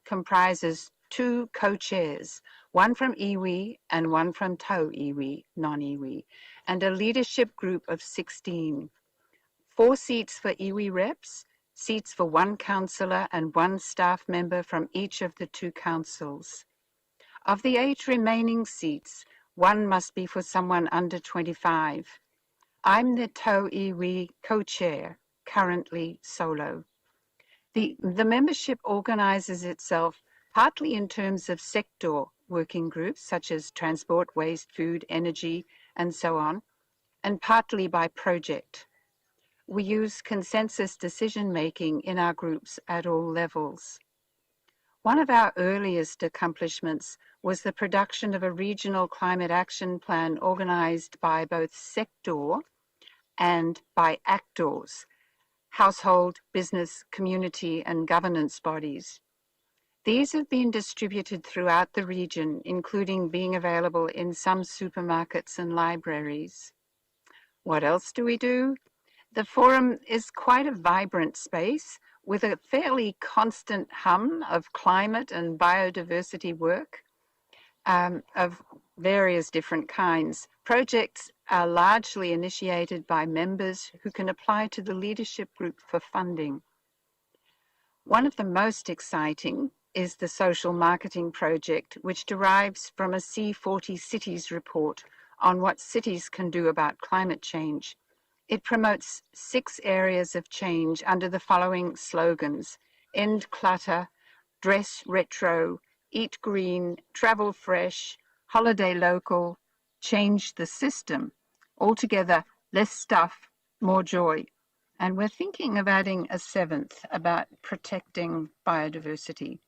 comprises 2 co-chairs, one from iwi and one from Tahu iwi, non-iwi, and a leadership group of 16. 4 seats for iwi reps, seats for 1 councillor and 1 staff member from each of the 2 councils. Of the 8 remaining seats, 1 must be for someone under 25. I'm the Tahu iwi co-chair, currently solo. The membership organises itself partly in terms of sector working groups, such as transport, waste, food, energy, and so on, and partly by project. We use consensus decision-making in our groups at all levels. One of our earliest accomplishments was the production of a regional climate action plan organised by both sector and by actors, household, business, community and governance bodies. These have been distributed throughout the region, including being available in some supermarkets and libraries. What else do we do? The forum is quite a vibrant space with a fairly constant hum of climate and biodiversity work of various different kinds. Projects are largely initiated by members who can apply to the leadership group for funding. One of the most exciting is the social marketing project, which derives from a C40 Cities report on what cities can do about climate change. It promotes 6 areas of change under the following slogans: end clutter, dress retro, eat green, travel fresh, holiday local, change the system. Altogether, less stuff, more joy. And we're thinking of adding a seventh about protecting biodiversity.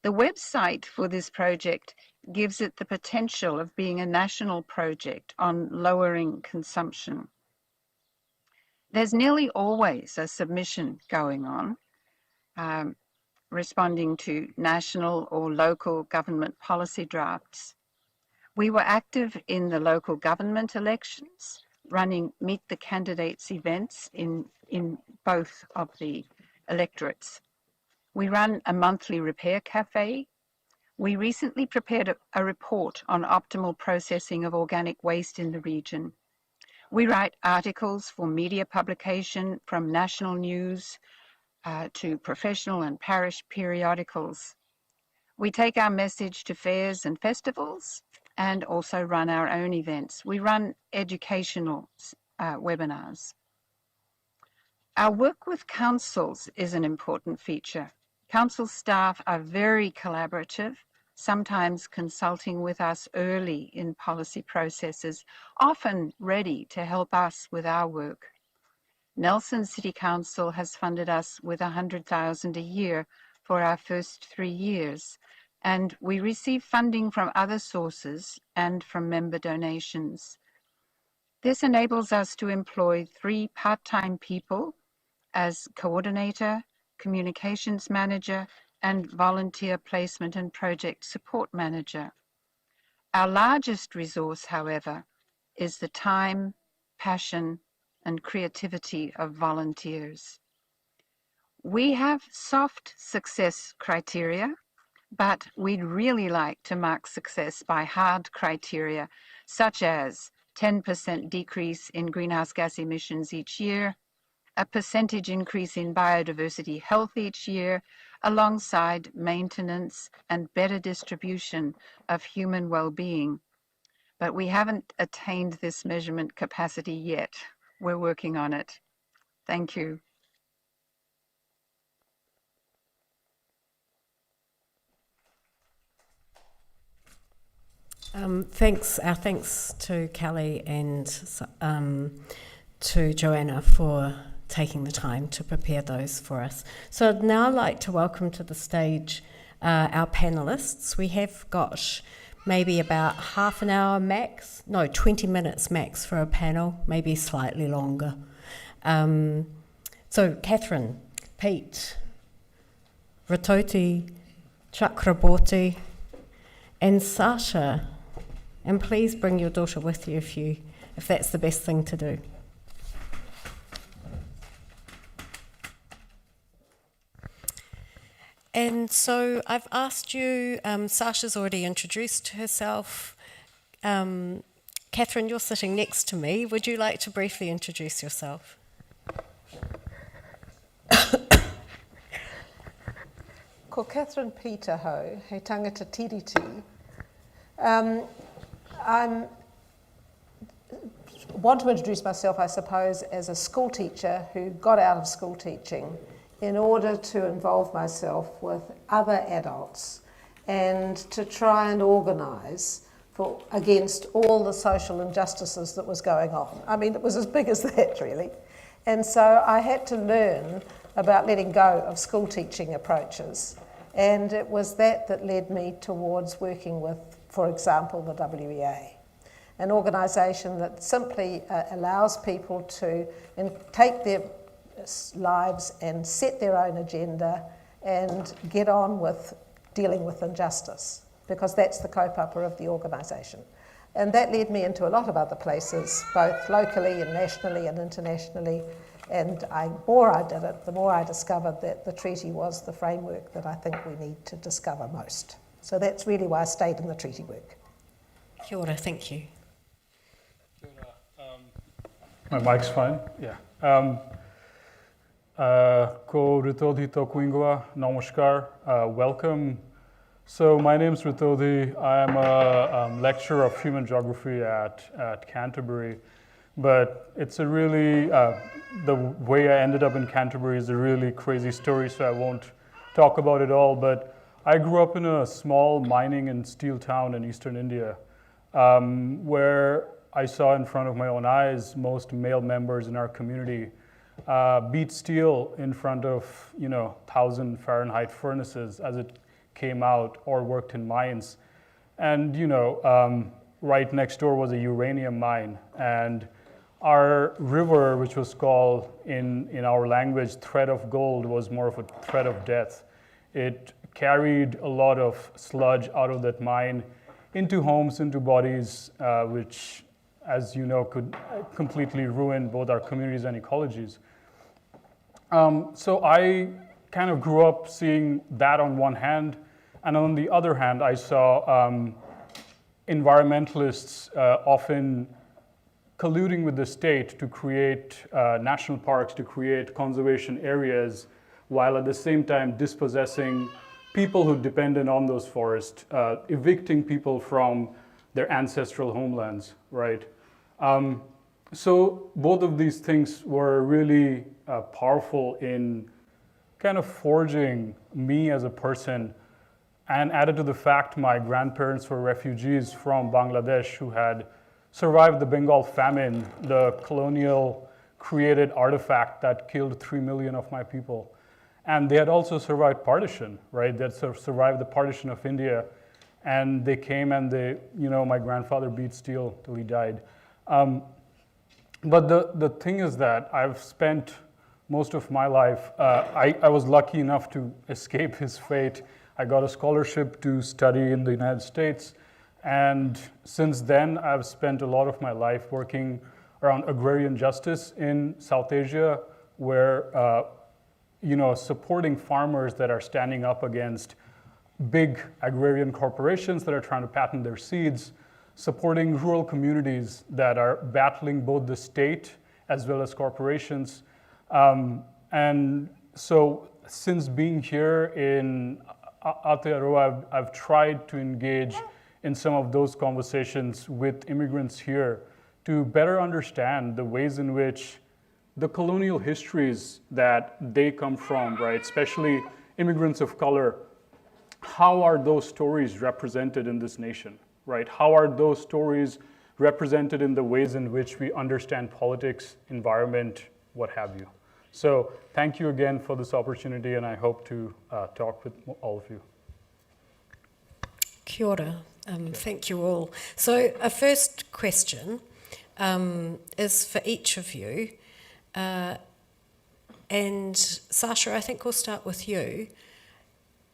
The website for this project gives it the potential of being a national project on lowering consumption. There's nearly always a submission going on, responding to national or local government policy drafts. We were active in the local government elections, running Meet the Candidates events in both of the electorates. We run a monthly repair cafe. We recently prepared a report on optimal processing of organic waste in the region. We write articles for media publication, from national news to professional and parish periodicals. We take our message to fairs and festivals and also run our own events. We run educational webinars. Our work with councils is an important feature. Council staff are very collaborative, sometimes consulting with us early in policy processes, often ready to help us with our work. Nelson City Council has funded us with $100,000 a year for our first 3 years, and we receive funding from other sources and from member donations. This enables us to employ 3 part-time people as coordinator, communications manager, and volunteer placement and project support manager. Our largest resource, however, is the time, passion, and creativity of volunteers. We have soft success criteria, but we'd really like to mark success by hard criteria, such as 10% decrease in greenhouse gas emissions each year, a percentage increase in biodiversity health each year, alongside maintenance and better distribution of human well-being. But we haven't attained this measurement capacity yet. We're working on it. Thank you. Our thanks to Kelly and to Joana for taking the time to prepare those for us. So I'd now like to welcome to the stage our panellists. We have got maybe about half an hour max, 20 minutes max for a panel, maybe slightly longer. So Catherine, Pete, Ratoti, Chakraborty, and Sacha. And please bring your daughter with you if that's the best thing to do. And so I've asked you, Sacha's already introduced herself. Catherine, you're sitting next to me. Would you like to briefly introduce yourself? Ko Catherine Pūtahi, he tangata tiriti. I want to introduce myself, I suppose, as a school teacher who got out of school teaching in order to involve myself with other adults and to try and organise against all the social injustices that was going on. I mean, it was as big as that, really. And so I had to learn about letting go of school teaching approaches. And it was that led me towards working with, for example, the WEA, an organisation that simply allows people to take their lives and set their own agenda and get on with dealing with injustice, because that's the kaupapa of the organisation. And that led me into a lot of other places, both locally and nationally and internationally. And the more I did it, the more I discovered that the treaty was the framework that I think we need to discover most. So that's really why I stayed in the treaty work. Kia ora, thank you. Kia ora. My mic's fine? Yeah. Ko Ritodi tōku ingoa, namaskar, welcome. So my name's Ritodi. I am a lecturer of human geography at Canterbury, but it's a really, the way I ended up in Canterbury is a really crazy story, so I won't talk about it all, but I grew up in a small mining and steel town in eastern India, where I saw in front of my own eyes most male members in our community beat steel in front of 1,000 Fahrenheit furnaces as it came out, or worked in mines. And right next door was a uranium mine, and our river, which was called in our language thread of gold, was more of a thread of death. It carried a lot of sludge out of that mine into homes, into bodies, which, as you know, could completely ruin both our communities and ecologies. So I kind of grew up seeing that on one hand, and on the other hand, I saw environmentalists often colluding with the state to create national parks, to create conservation areas, while at the same time dispossessing people who depended on those forests, evicting people from their ancestral homelands, right? So both of these things were really powerful in kind of forging me as a person, and added to the fact my grandparents were refugees from Bangladesh who had survived the Bengal famine, the colonial created artifact that killed 3 million of my people. And they had also survived partition, right? They had survived the partition of India, and they came and my grandfather beat steel till he died. But the thing is that I've spent most of my life, I was lucky enough to escape his fate. I got a scholarship to study in the United States, and since then I've spent a lot of my life working around agrarian justice in South Asia, where supporting farmers that are standing up against big agrarian corporations that are trying to patent their seeds, supporting rural communities that are battling both the state as well as corporations. And so since being here in Aotearoa, I've tried to engage in some of those conversations with immigrants here to better understand the ways in which the colonial histories that they come from, right, especially immigrants of color, how are those stories represented in this nation, right? How are those stories represented in the ways in which we understand politics, environment, what have you? So thank you again for this opportunity, and I hope to talk with all of you. Kia ora. Thank you all. So a first question is for each of you. And Sacha, I think we'll start with you,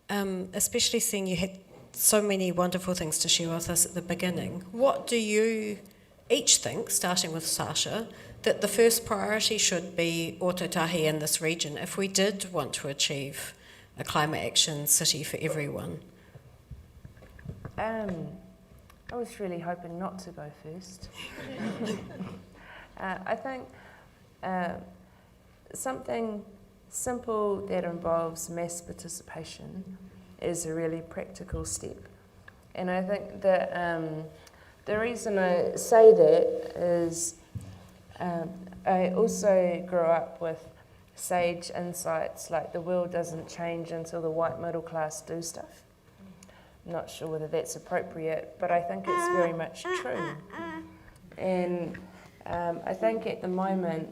especially seeing you had so many wonderful things to share with us at the beginning. What do you each think, starting with Sacha, that the first priority should be Ōtautahi in this region if we did want to achieve a climate action city for everyone? I was really hoping not to go first. I think something simple that involves mass participation is a really practical step. And I think that the reason I say that is I also grew up with sage insights like the world doesn't change until the white middle class do stuff. I'm not sure whether that's appropriate, but I think it's very much true. And I think at the moment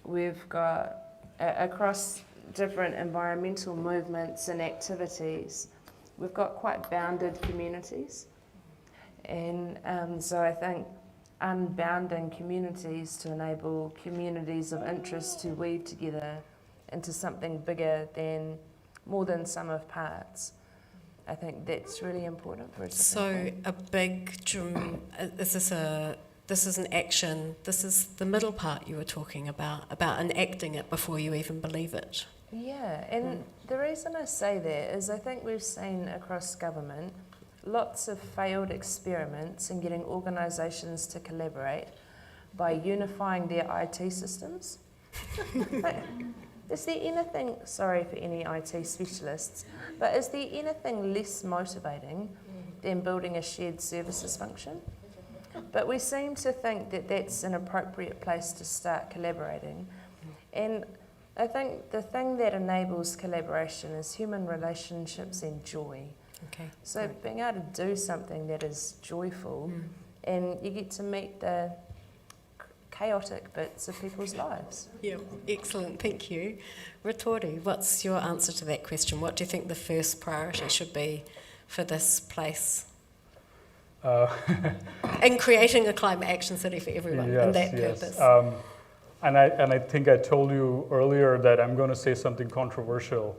we've got, across different environmental movements and activities, we've got quite bounded communities. And so I think unbounding communities to enable communities of interest to weave together into something bigger than more than sum of parts. I think that's really important for us. So a big, this is an action, this is the middle part you were talking about enacting it before you even believe it. Yeah, and the reason I say that is I think we've seen across government lots of failed experiments in getting organisations to collaborate by unifying their IT systems. Is there anything, sorry for any IT specialists, but is there anything less motivating than building a shared services function? But we seem to think that that's an appropriate place to start collaborating. And I think the thing that enables collaboration is human relationships and joy. Okay. So being able to do something that is joyful, and you get to meet the chaotic bits of people's lives. Yeah, excellent, thank you. Ritori, what's your answer to that question? What do you think the first priority should be for this place? In creating a climate action city for everyone, and that purpose. And I think I told you earlier that I'm going to say something controversial.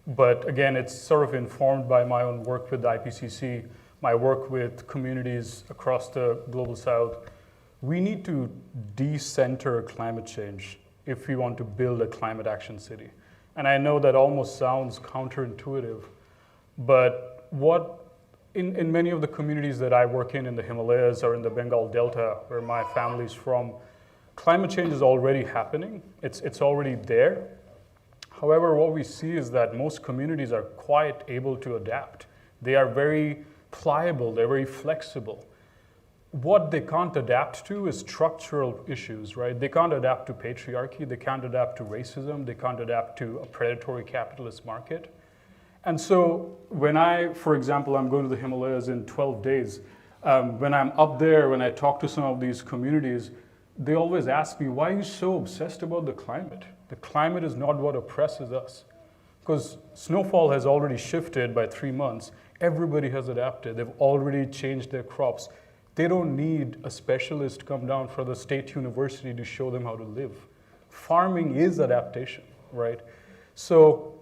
But again, it's sort of informed by my own work with the IPCC, my work with communities across the global south. We need to decenter climate change if we want to build a climate action city. And I know that almost sounds counterintuitive, but in many of the communities that I work in the Himalayas or in the Bengal Delta, where my family's from, climate change is already happening. It's already there. However, what we see is that most communities are quite able to adapt. They are very pliable, they're very flexible. What they can't adapt to is structural issues, right? They can't adapt to patriarchy, they can't adapt to racism, they can't adapt to a predatory capitalist market. And so when for example, I'm going to the Himalayas in 12 days, when I'm up there, when I talk to some of these communities, they always ask me, why are you so obsessed about the climate? The climate is not what oppresses us. Because snowfall has already shifted by 3 months. Everybody has adapted. They've already changed their crops. They don't need a specialist to come down from the state university to show them how to live. Farming is adaptation, right? So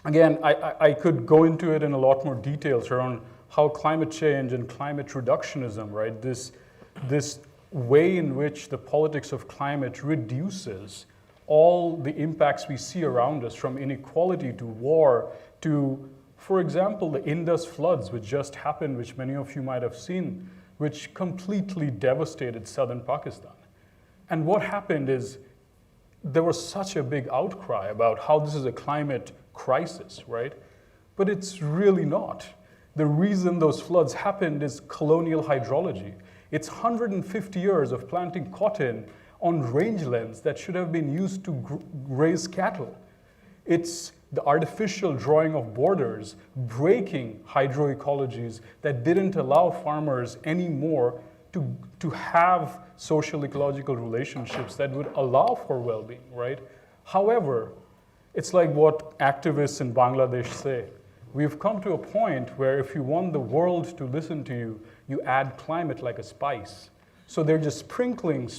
again, I could go into it in a lot more details around how climate change and climate reductionism, right? This way in which the politics of climate reduces all the impacts we see around us, from inequality to war to, for example, the Indus floods, which just happened, which many of you might have seen, which completely devastated southern Pakistan. And what happened is there was such a big outcry about how this is a climate crisis, right? But it's really not. The reason those floods happened is colonial hydrology. It's 150 years of planting cotton on rangelands that should have been used to raise cattle. It's the artificial drawing of borders, breaking hydroecologies that didn't allow farmers anymore to have social ecological relationships that would allow for well-being, right? However, it's like what activists in Bangladesh say. We've come to a point where if you want the world to listen to you, you add climate like a spice. So they're just sprinkling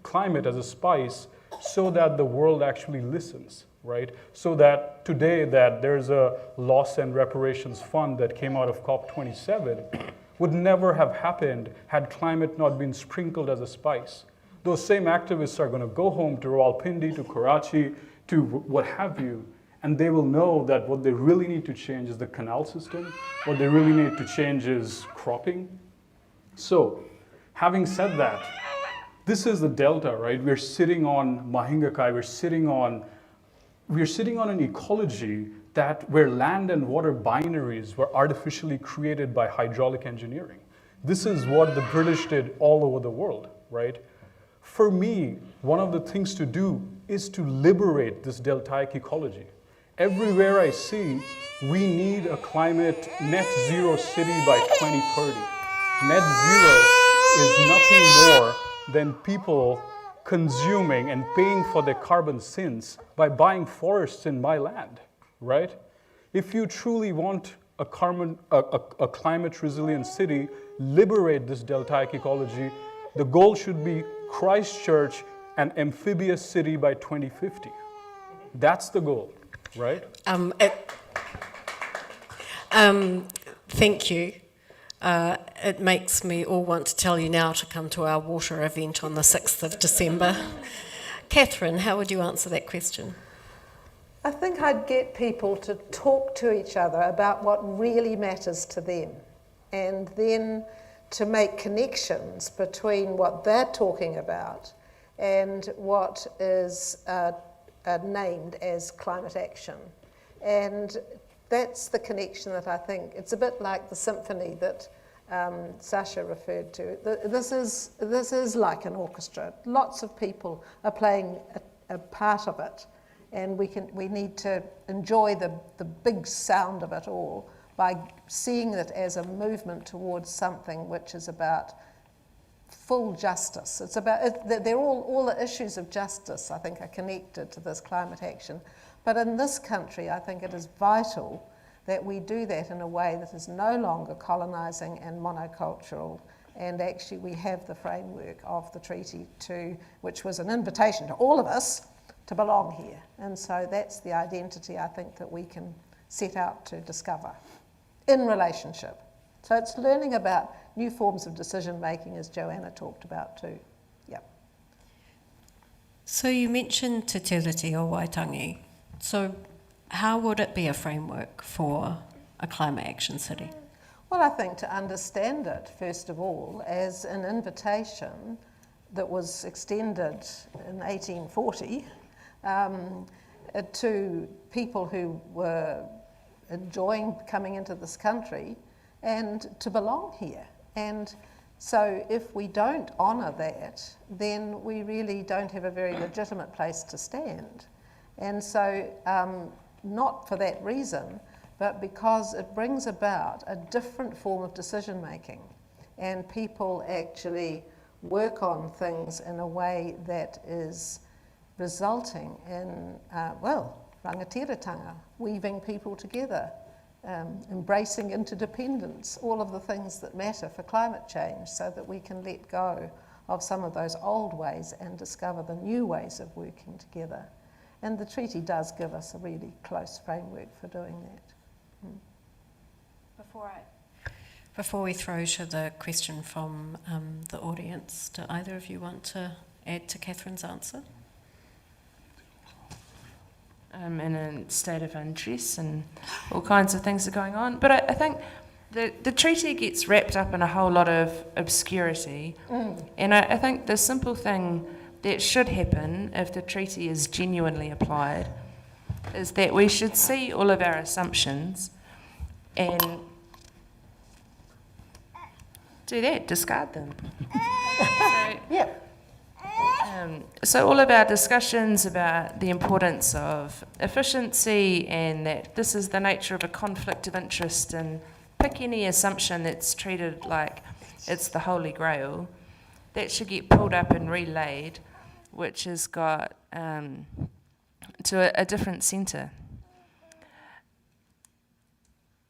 climate as a spice so that the world actually listens, right? So that today that there's a loss and reparations fund that came out of COP27 would never have happened had climate not been sprinkled as a spice. Those same activists are going to go home to Rawalpindi, to Karachi, to what have you, and they will know that what they really need to change is the canal system. What they really need to change is cropping. So, having said that, this is the delta, right? We're sitting on Mahingakai, we're sitting on an ecology where land and water binaries were artificially created by hydraulic engineering. This is what the British did all over the world, right? For me, one of the things to do is to liberate this deltaic ecology. Everywhere I see, we need a climate net zero city by 2030. Net zero is nothing more than people consuming and paying for their carbon sinks by buying forests in my land, right? If you truly want a climate resilient city, liberate this deltaic ecology, the goal should be Christchurch, an amphibious city by 2050. That's the goal, right? Thank you. It makes me all want to tell you now to come to our water event on the 6th of December. Catherine, how would you answer that question? I think I'd get people to talk to each other about what really matters to them, and then to make connections between what they're talking about and what is named as climate action. And that's the connection that I think, it's a bit like the symphony that Sacha referred to. This is like an orchestra. Lots of people are playing a part of it, and we need to enjoy the big sound of it all by seeing it as a movement towards something which is about full justice. It's about, they're all the issues of justice, I think, are connected to this climate action. But in this country, I think it is vital that we do that in a way that is no longer colonising and monocultural, and actually we have the framework of the treaty which was an invitation to all of us to belong here. And so that's the identity, I think, that we can set out to discover in relationship. So it's learning about new forms of decision making, as Joana talked about too. Yep. So you mentioned Te Tiriti o Waitangi. So how would it be a framework for a climate action city? Well, I think to understand it, first of all, as an invitation that was extended in 1840 to people who were enjoying coming into this country and to belong here. And so if we don't honour that, then we really don't have a very legitimate place to stand. And so not for that reason, but because it brings about a different form of decision making, and people actually work on things in a way that is resulting in, rangatiratanga, weaving people together, embracing interdependence, all of the things that matter for climate change, so that we can let go of some of those old ways and discover the new ways of working together. And the treaty does give us a really close framework for doing that. Before we throw to the question from the audience, do either of you want to add to Catherine's answer? In a state of undress and all kinds of things are going on. But I think the treaty gets wrapped up in a whole lot of obscurity. And I think the simple thing that should happen if the treaty is genuinely applied is that we should see all of our assumptions and do that, discard them. So all of our discussions about the importance of efficiency and that this is the nature of a conflict of interest, and pick any assumption that's treated like it's the Holy Grail, that should get pulled up and relayed, which has got to a different centre.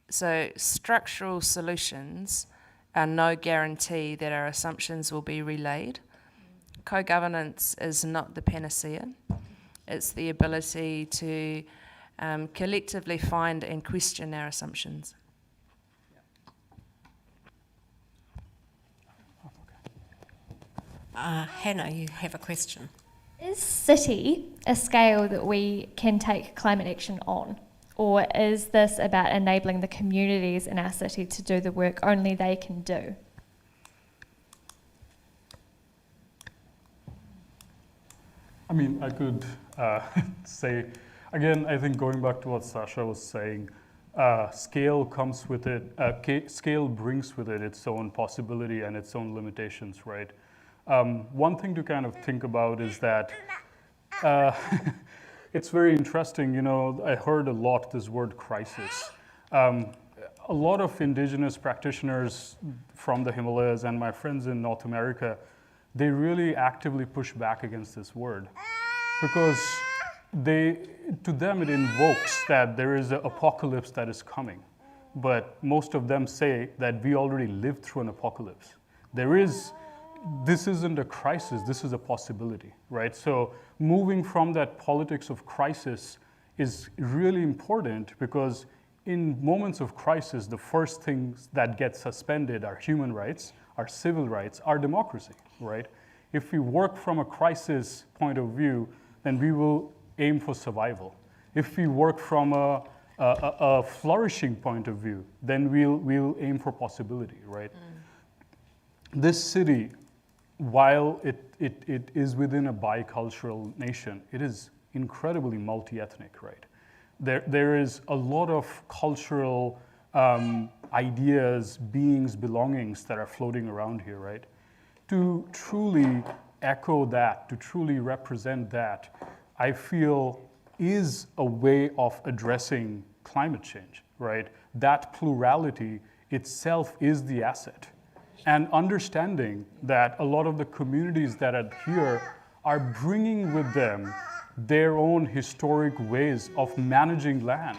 So structural solutions are no guarantee that our assumptions will be relayed. Co-governance is not the panacea. It's the ability to collectively find and question our assumptions. Hannah, you have a question. Is city a scale that we can take climate action on? Or is this about enabling the communities in our city to do the work only they can do? I mean, I could say, again, I think going back to what Sacha was saying, scale comes with it, scale brings with it its own possibility and its own limitations, right? One thing to kind of think about is that it's very interesting, you know, I heard a lot this word crisis. A lot of indigenous practitioners from the Himalayas and my friends in North America, they really actively push back against this word because to them it invokes that there is an apocalypse that is coming. But most of them say that we already lived through an apocalypse. This isn't a crisis, this is a possibility, right? So moving from that politics of crisis is really important because in moments of crisis, the first things that get suspended are human rights, our civil rights, our democracy, right? If we work from a crisis point of view, then we will aim for survival. If we work from a flourishing point of view, then we'll aim for possibility, right? This city, while it is within a bicultural nation, it is incredibly multi-ethnic, right? There is a lot of cultural ideas, beings, belongings that are floating around here, right? To truly echo that, to truly represent that, I feel is a way of addressing climate change, right? That plurality itself is the asset. And understanding that a lot of the communities that are here are bringing with them their own historic ways of managing land,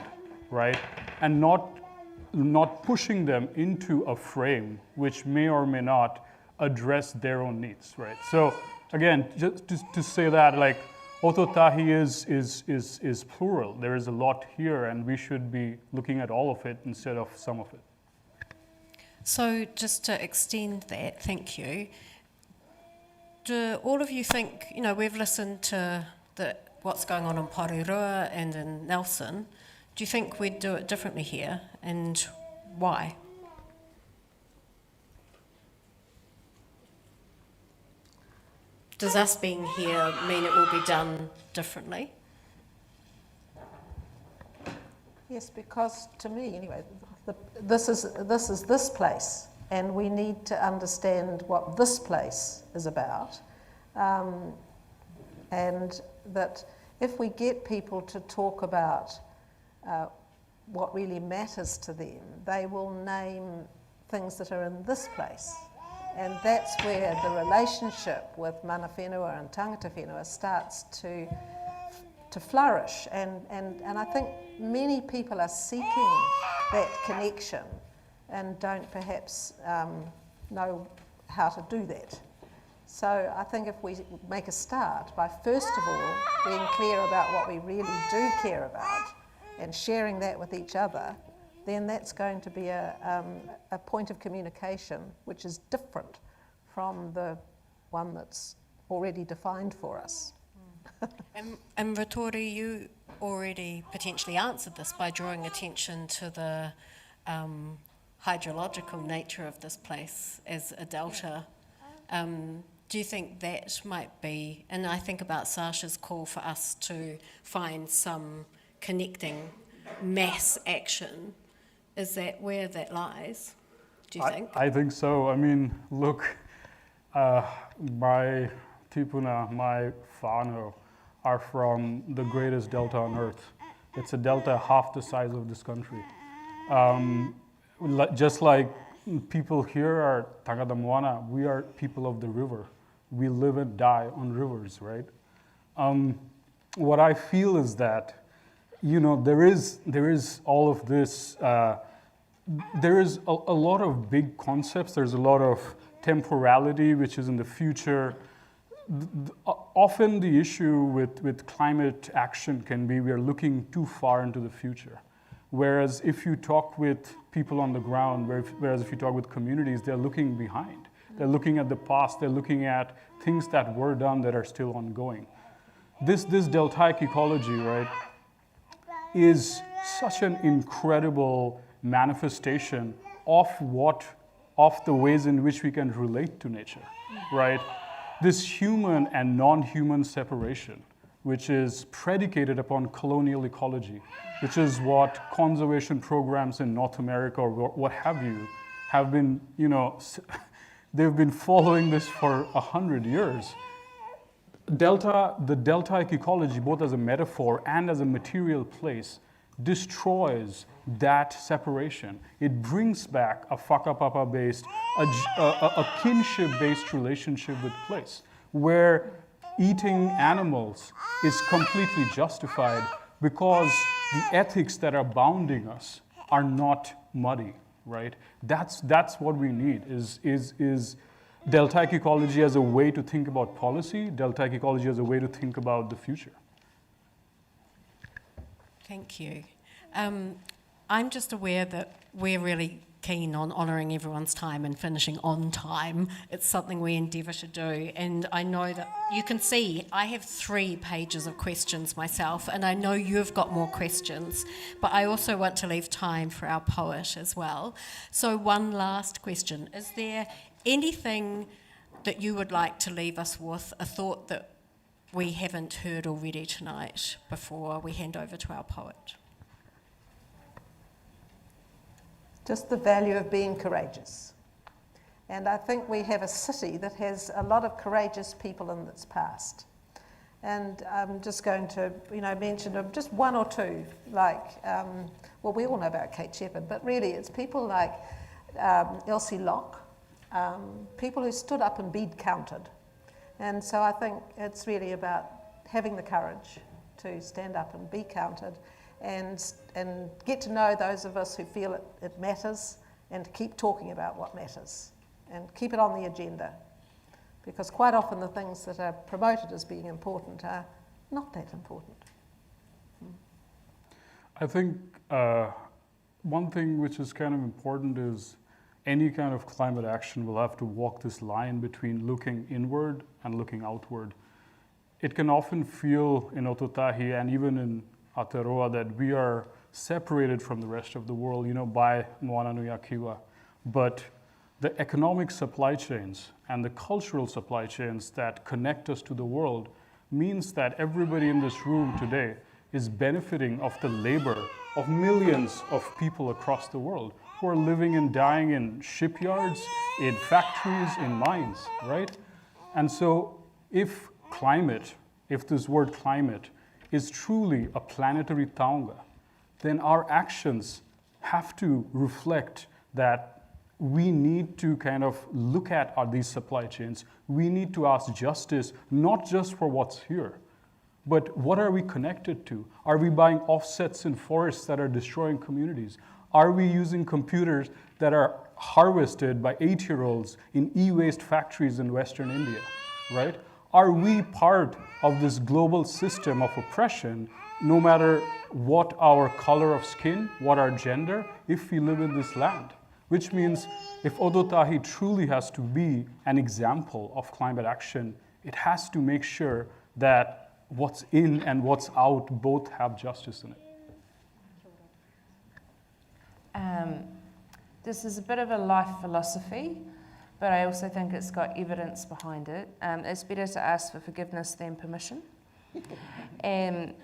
right? And not pushing them into a frame which may or may not address their own needs, right? So again, just to say that, like, Ōtautahi is plural. There is a lot here, and we should be looking at all of it instead of some of it. So just to extend that, thank you. Do all of you think, we've listened to what's going on in Porirua and in Nelson. Do you think we'd do it differently here, and why? Does us being here mean it will be done differently? Yes, because to me, anyway, this is this place, and we need to understand what this place is about, and that if we get people to talk about what really matters to them, they will name things that are in this place. And that's where the relationship with mana whenua and tangata whenua starts to flourish. And I think many people are seeking that connection and don't perhaps know how to do that. So I think if we make a start by first of all being clear about what we really do care about and sharing that with each other, then that's going to be a point of communication which is different from the one that's already defined for us. And Ratori, you already potentially answered this by drawing attention to the hydrological nature of this place as a delta. Do you think that might be, and I think about Sacha's call for us to find some connecting mass action, is that where that lies, do you think? I think so. I mean, look, my tipuna, my whānau, are from the greatest delta on earth. It's a delta half the size of this country. Just like people here are Tāngata Moana, we are people of the river. We live and die on rivers, right? What I feel is that, there is all of this, there is a lot of big concepts, there's a lot of temporality which is in the future. Often the issue with climate action can be we are looking too far into the future. Whereas if you talk with people on the ground, whereas if you talk with communities, they're looking behind. They're looking at the past, they're looking at things that were done that are still ongoing. This deltaic ecology, right, is such an incredible manifestation of the ways in which we can relate to nature, right? This human and non-human separation, which is predicated upon colonial ecology, which is what conservation programs in North America or what have you have been, they've been following this for 100 years. The deltaic ecology, both as a metaphor and as a material place, destroys that separation. It brings back a whakapapa-based, a kinship-based relationship with place, where eating animals is completely justified because the ethics that are bounding us are not muddy, right? That's what we need, is deltaic ecology as a way to think about policy, deltaic ecology as a way to think about the future. Thank you. I'm just aware that we're really keen on honouring everyone's time and finishing on time. It's something we endeavour to do, and I know that you can see I have 3 pages of questions myself, and I know you've got more questions, but I also want to leave time for our poet as well. So one last question. Is there anything that you would like to leave us with, a thought that we haven't heard already tonight before we hand over to our poet? Just the value of being courageous. And I think we have a city that has a lot of courageous people in its past. And I'm just going to, mention just one or two, well, we all know about Kate Shepherd, but really it's people like Elsie Locke, people who stood up and be counted. And so I think it's really about having the courage to stand up and be counted and get to know those of us who feel it matters and keep talking about what matters and keep it on the agenda. Because quite often the things that are promoted as being important are not that important. I think one thing which is kind of important is any kind of climate action will have to walk this line between looking inward and looking outward. It can often feel in Ōtautahi and even in Aotearoa that we are separated from the rest of the world, by Moana Nui Akiwa. But the economic supply chains and the cultural supply chains that connect us to the world means that everybody in this room today is benefiting of the labor of millions of people across the world who are living and dying in shipyards, in factories, in mines, right? And so if this word climate is truly a planetary taonga, then our actions have to reflect that we need to kind of look at these supply chains. We need to ask justice, not just for what's here, but what are we connected to? Are we buying offsets in forests that are destroying communities? Are we using computers that are harvested by 8-year-olds in e-waste factories in Western India, right? Are we part of this global system of oppression, no matter what our color of skin, what our gender, if we live in this land? Which means if Ōtautahi truly has to be an example of climate action, it has to make sure that what's in and what's out both have justice in it. This is a bit of a life philosophy, but I also think it's got evidence behind it. It's better to ask for forgiveness than permission. And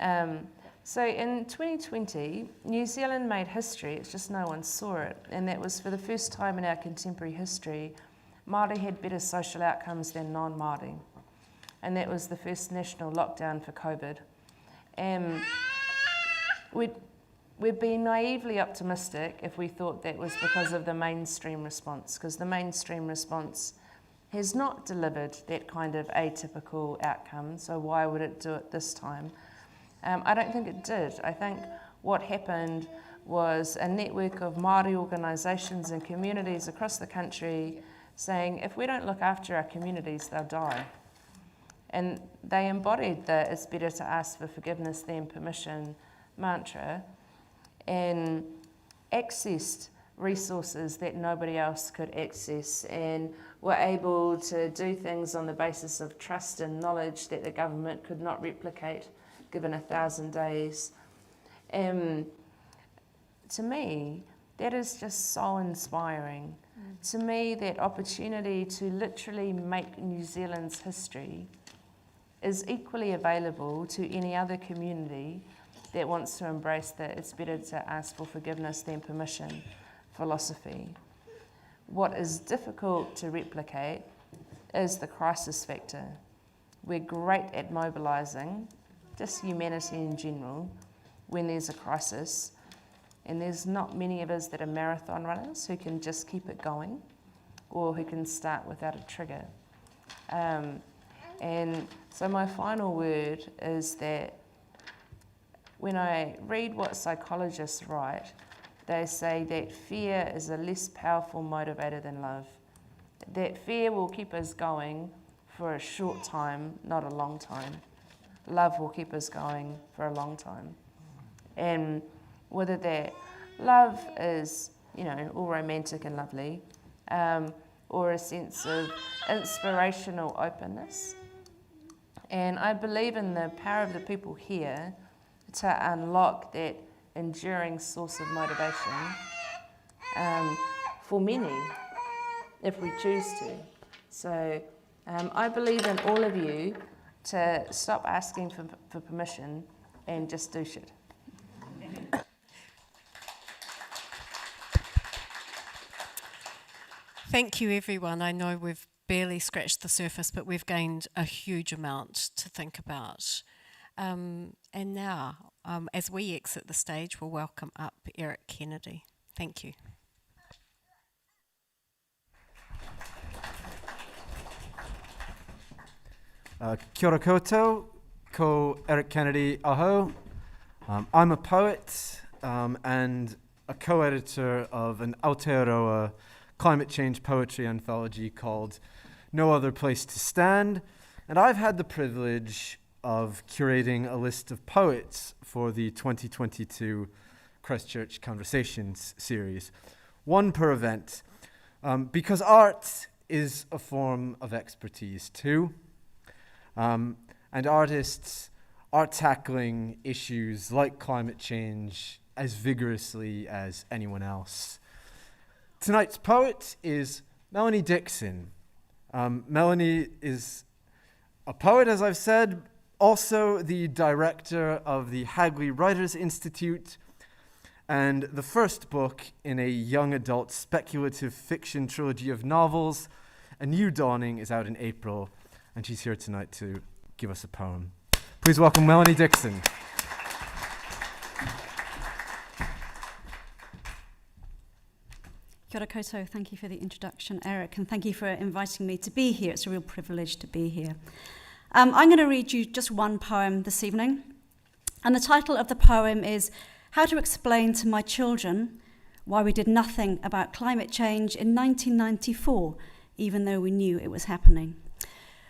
so in 2020, New Zealand made history, it's just no one saw it. And that was for the first time in our contemporary history, Māori had better social outcomes than non-Māori. And that was the first national lockdown for COVID. And we'd be naively optimistic if we thought that was because of the mainstream response, because the mainstream response has not delivered that kind of atypical outcome, so why would it do it this time? I don't think it did. I think what happened was a network of Māori organisations and communities across the country saying, if we don't look after our communities, they'll die. And they embodied the it's better to ask for forgiveness than permission mantra and accessed resources that nobody else could access and were able to do things on the basis of trust and knowledge that the government could not replicate given 1,000 days. To me, that is just so inspiring. To me, that opportunity to literally make New Zealand's history is equally available to any other community that wants to embrace that it's better to ask for forgiveness than permission philosophy. What is difficult to replicate is the crisis factor. We're great at mobilising, just humanity in general, when there's a crisis, and there's not many of us that are marathon runners who can just keep it going or who can start without a trigger. And so my final word is that when I read what psychologists write, they say that fear is a less powerful motivator than love. That fear will keep us going for a short time, not a long time. Love will keep us going for a long time. And whether that love is, all romantic and lovely, or a sense of inspirational openness. And I believe in the power of the people here to unlock that enduring source of motivation for many, if we choose to. So I believe in all of you to stop asking for permission and just do shit. Thank you, everyone. I know we've barely scratched the surface, but we've gained a huge amount to think about. And now, as we exit the stage, we'll welcome up Erik Kennedy. Thank you. Kia ora koutou, ko Erik Kennedy aho. I'm a poet and a co-editor of an Aotearoa climate change poetry anthology called No Other Place to Stand, and I've had the privilege of curating a list of poets for the 2022 Christchurch Conversations series, one per event, because art is a form of expertise too. And artists are tackling issues like climate change as vigorously as anyone else. Tonight's poet is Melanie Dixon. Melanie is a poet, as I've said, also the director of the Hagley Writers Institute, and the first book in a young adult speculative fiction trilogy of novels. A New Dawning is out in April, and she's here tonight to give us a poem. Please welcome Melanie Dixon. Kia ora koutou, thank you for the introduction, Erik, and thank you for inviting me to be here. It's a real privilege to be here. I'm going to read you just one poem this evening, and the title of the poem is How to Explain to My Children Why We Did Nothing About Climate Change in 1994, even though we knew it was happening.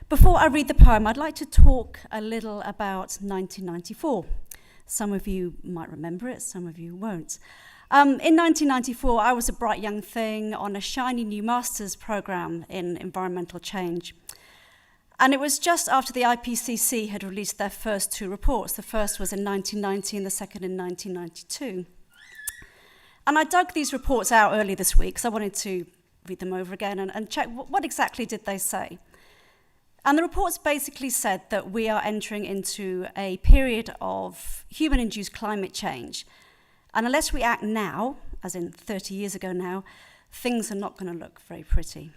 Before I read the poem, I'd like to talk a little about 1994. Some of you might remember it, some of you won't. In 1994, I was a bright young thing on a shiny new master's program in environmental change. And it was just after the IPCC had released their first two reports. The first was in 1990 and the second in 1992. And I dug these reports out early this week because I wanted to read them over again and check what exactly did they say. And the reports basically said that we are entering into a period of human-induced climate change. And unless we act now, as in 30 years ago now, things are not going to look very pretty.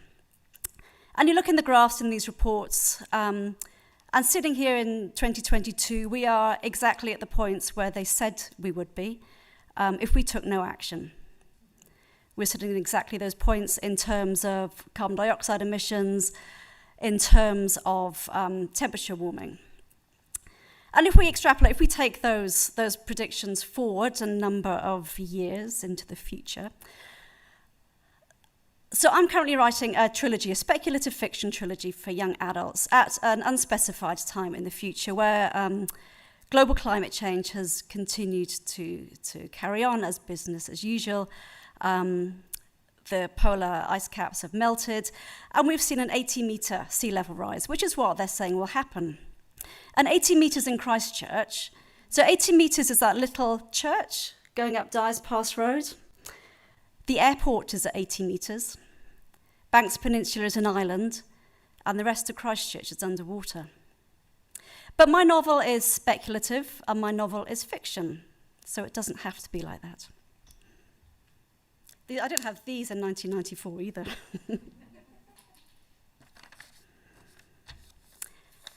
And you look in the graphs in these reports, and sitting here in 2022, we are exactly at the points where they said we would be if we took no action. We're sitting at exactly those points in terms of carbon dioxide emissions, in terms of temperature warming. And if we extrapolate, if we take those predictions forward a number of years into the future. So I'm currently writing a trilogy, a speculative fiction trilogy for young adults at an unspecified time in the future where global climate change has continued to carry on as business as usual. The polar ice caps have melted, and we've seen an 80-metre sea level rise, which is what they're saying will happen. And 80 metres in Christchurch. So 80 metres is that little church going up Dyers Pass Road. The airport is at 80 metres. Banks Peninsula is an island, and the rest of Christchurch is underwater. But my novel is speculative, and my novel is fiction, so it doesn't have to be like that. I don't have these in 1994 either.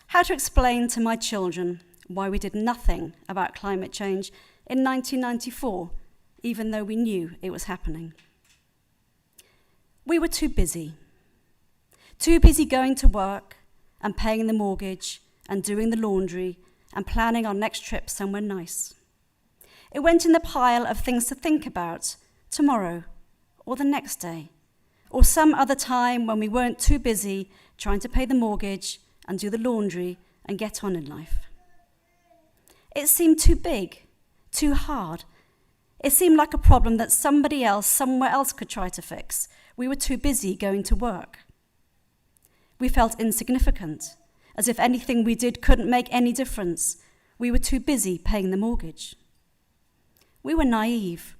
How to explain to my children why we did nothing about climate change in 1994, even though we knew it was happening. We were too busy going to work and paying the mortgage and doing the laundry and planning our next trip somewhere nice. It went in the pile of things to think about tomorrow or the next day, or some other time when we weren't too busy trying to pay the mortgage and do the laundry and get on in life. It seemed too big, too hard. It seemed like a problem that somebody else, somewhere else could try to fix. We were too busy going to work. We felt insignificant, as if anything we did couldn't make any difference. We were too busy paying the mortgage. We were naive.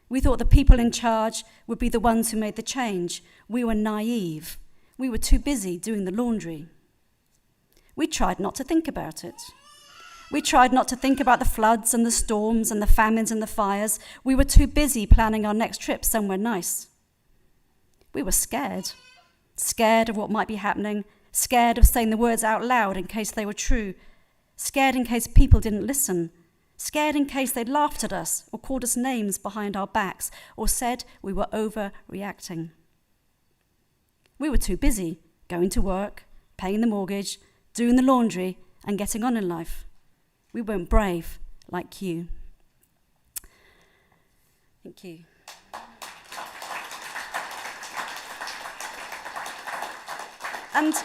We thought the people in charge would be the ones who made the change. We were naive. We were too busy doing the laundry. We tried not to think about it. We tried not to think about the floods and the storms and the famines and the fires. We were too busy planning our next trip somewhere nice. We were scared. scared of what might be happening, scared of saying the words out loud in case they were true, scared in case people didn't listen, scared in case they'd laughed at us or called us names behind our backs or said we were overreacting. We were too busy going to work, paying the mortgage, doing the laundry and getting on in life. We weren't brave like you. Thank you. And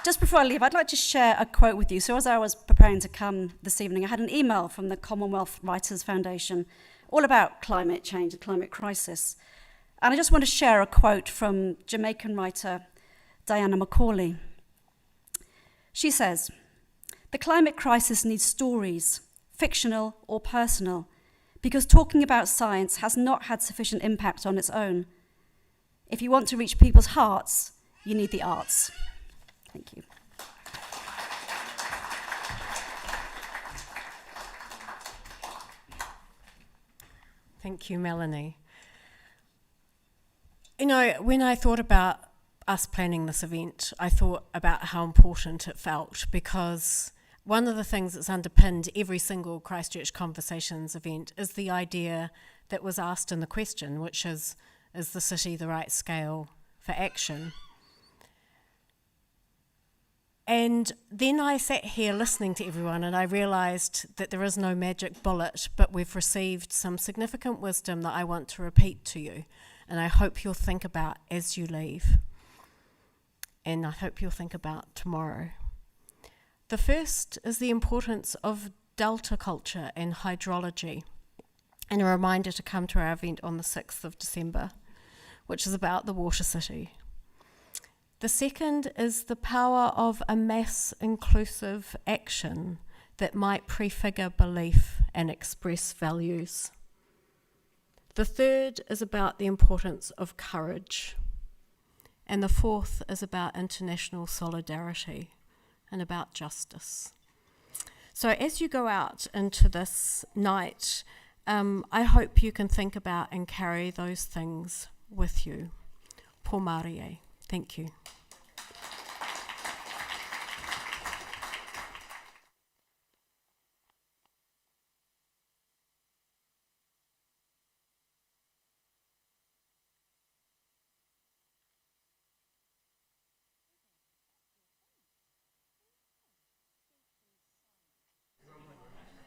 just before I leave, I'd like to share a quote with you. So as I was preparing to come this evening, I had an email from the Commonwealth Writers Foundation all about climate change, the climate crisis. And I just want to share a quote from Jamaican writer Diana Macaulay. She says, "The climate crisis needs stories, fictional or personal, because talking about science has not had sufficient impact on its own. If you want to reach people's hearts, you need the arts." Thank you. Thank you, Melanie. You know, when I thought about us planning this event, I thought about how important it felt, because one of the things that's underpinned every single Christchurch Conversations event is the idea that was asked in the question, which is the city the right scale for action? And then I sat here listening to everyone and I realised that there is no magic bullet, but we've received some significant wisdom that I want to repeat to you, and I hope you'll think about as you leave. And I hope you'll think about tomorrow. The first is the importance of delta culture and hydrology, and a reminder to come to our event on the 6th of December, which is about the water city. The second is the power of a mass inclusive action that might prefigure belief and express values. The third is about the importance of courage. And the fourth is about international solidarity and about justice. So as you go out into this night, I hope you can think about and carry those things with you. Pō Māori e. Thank you.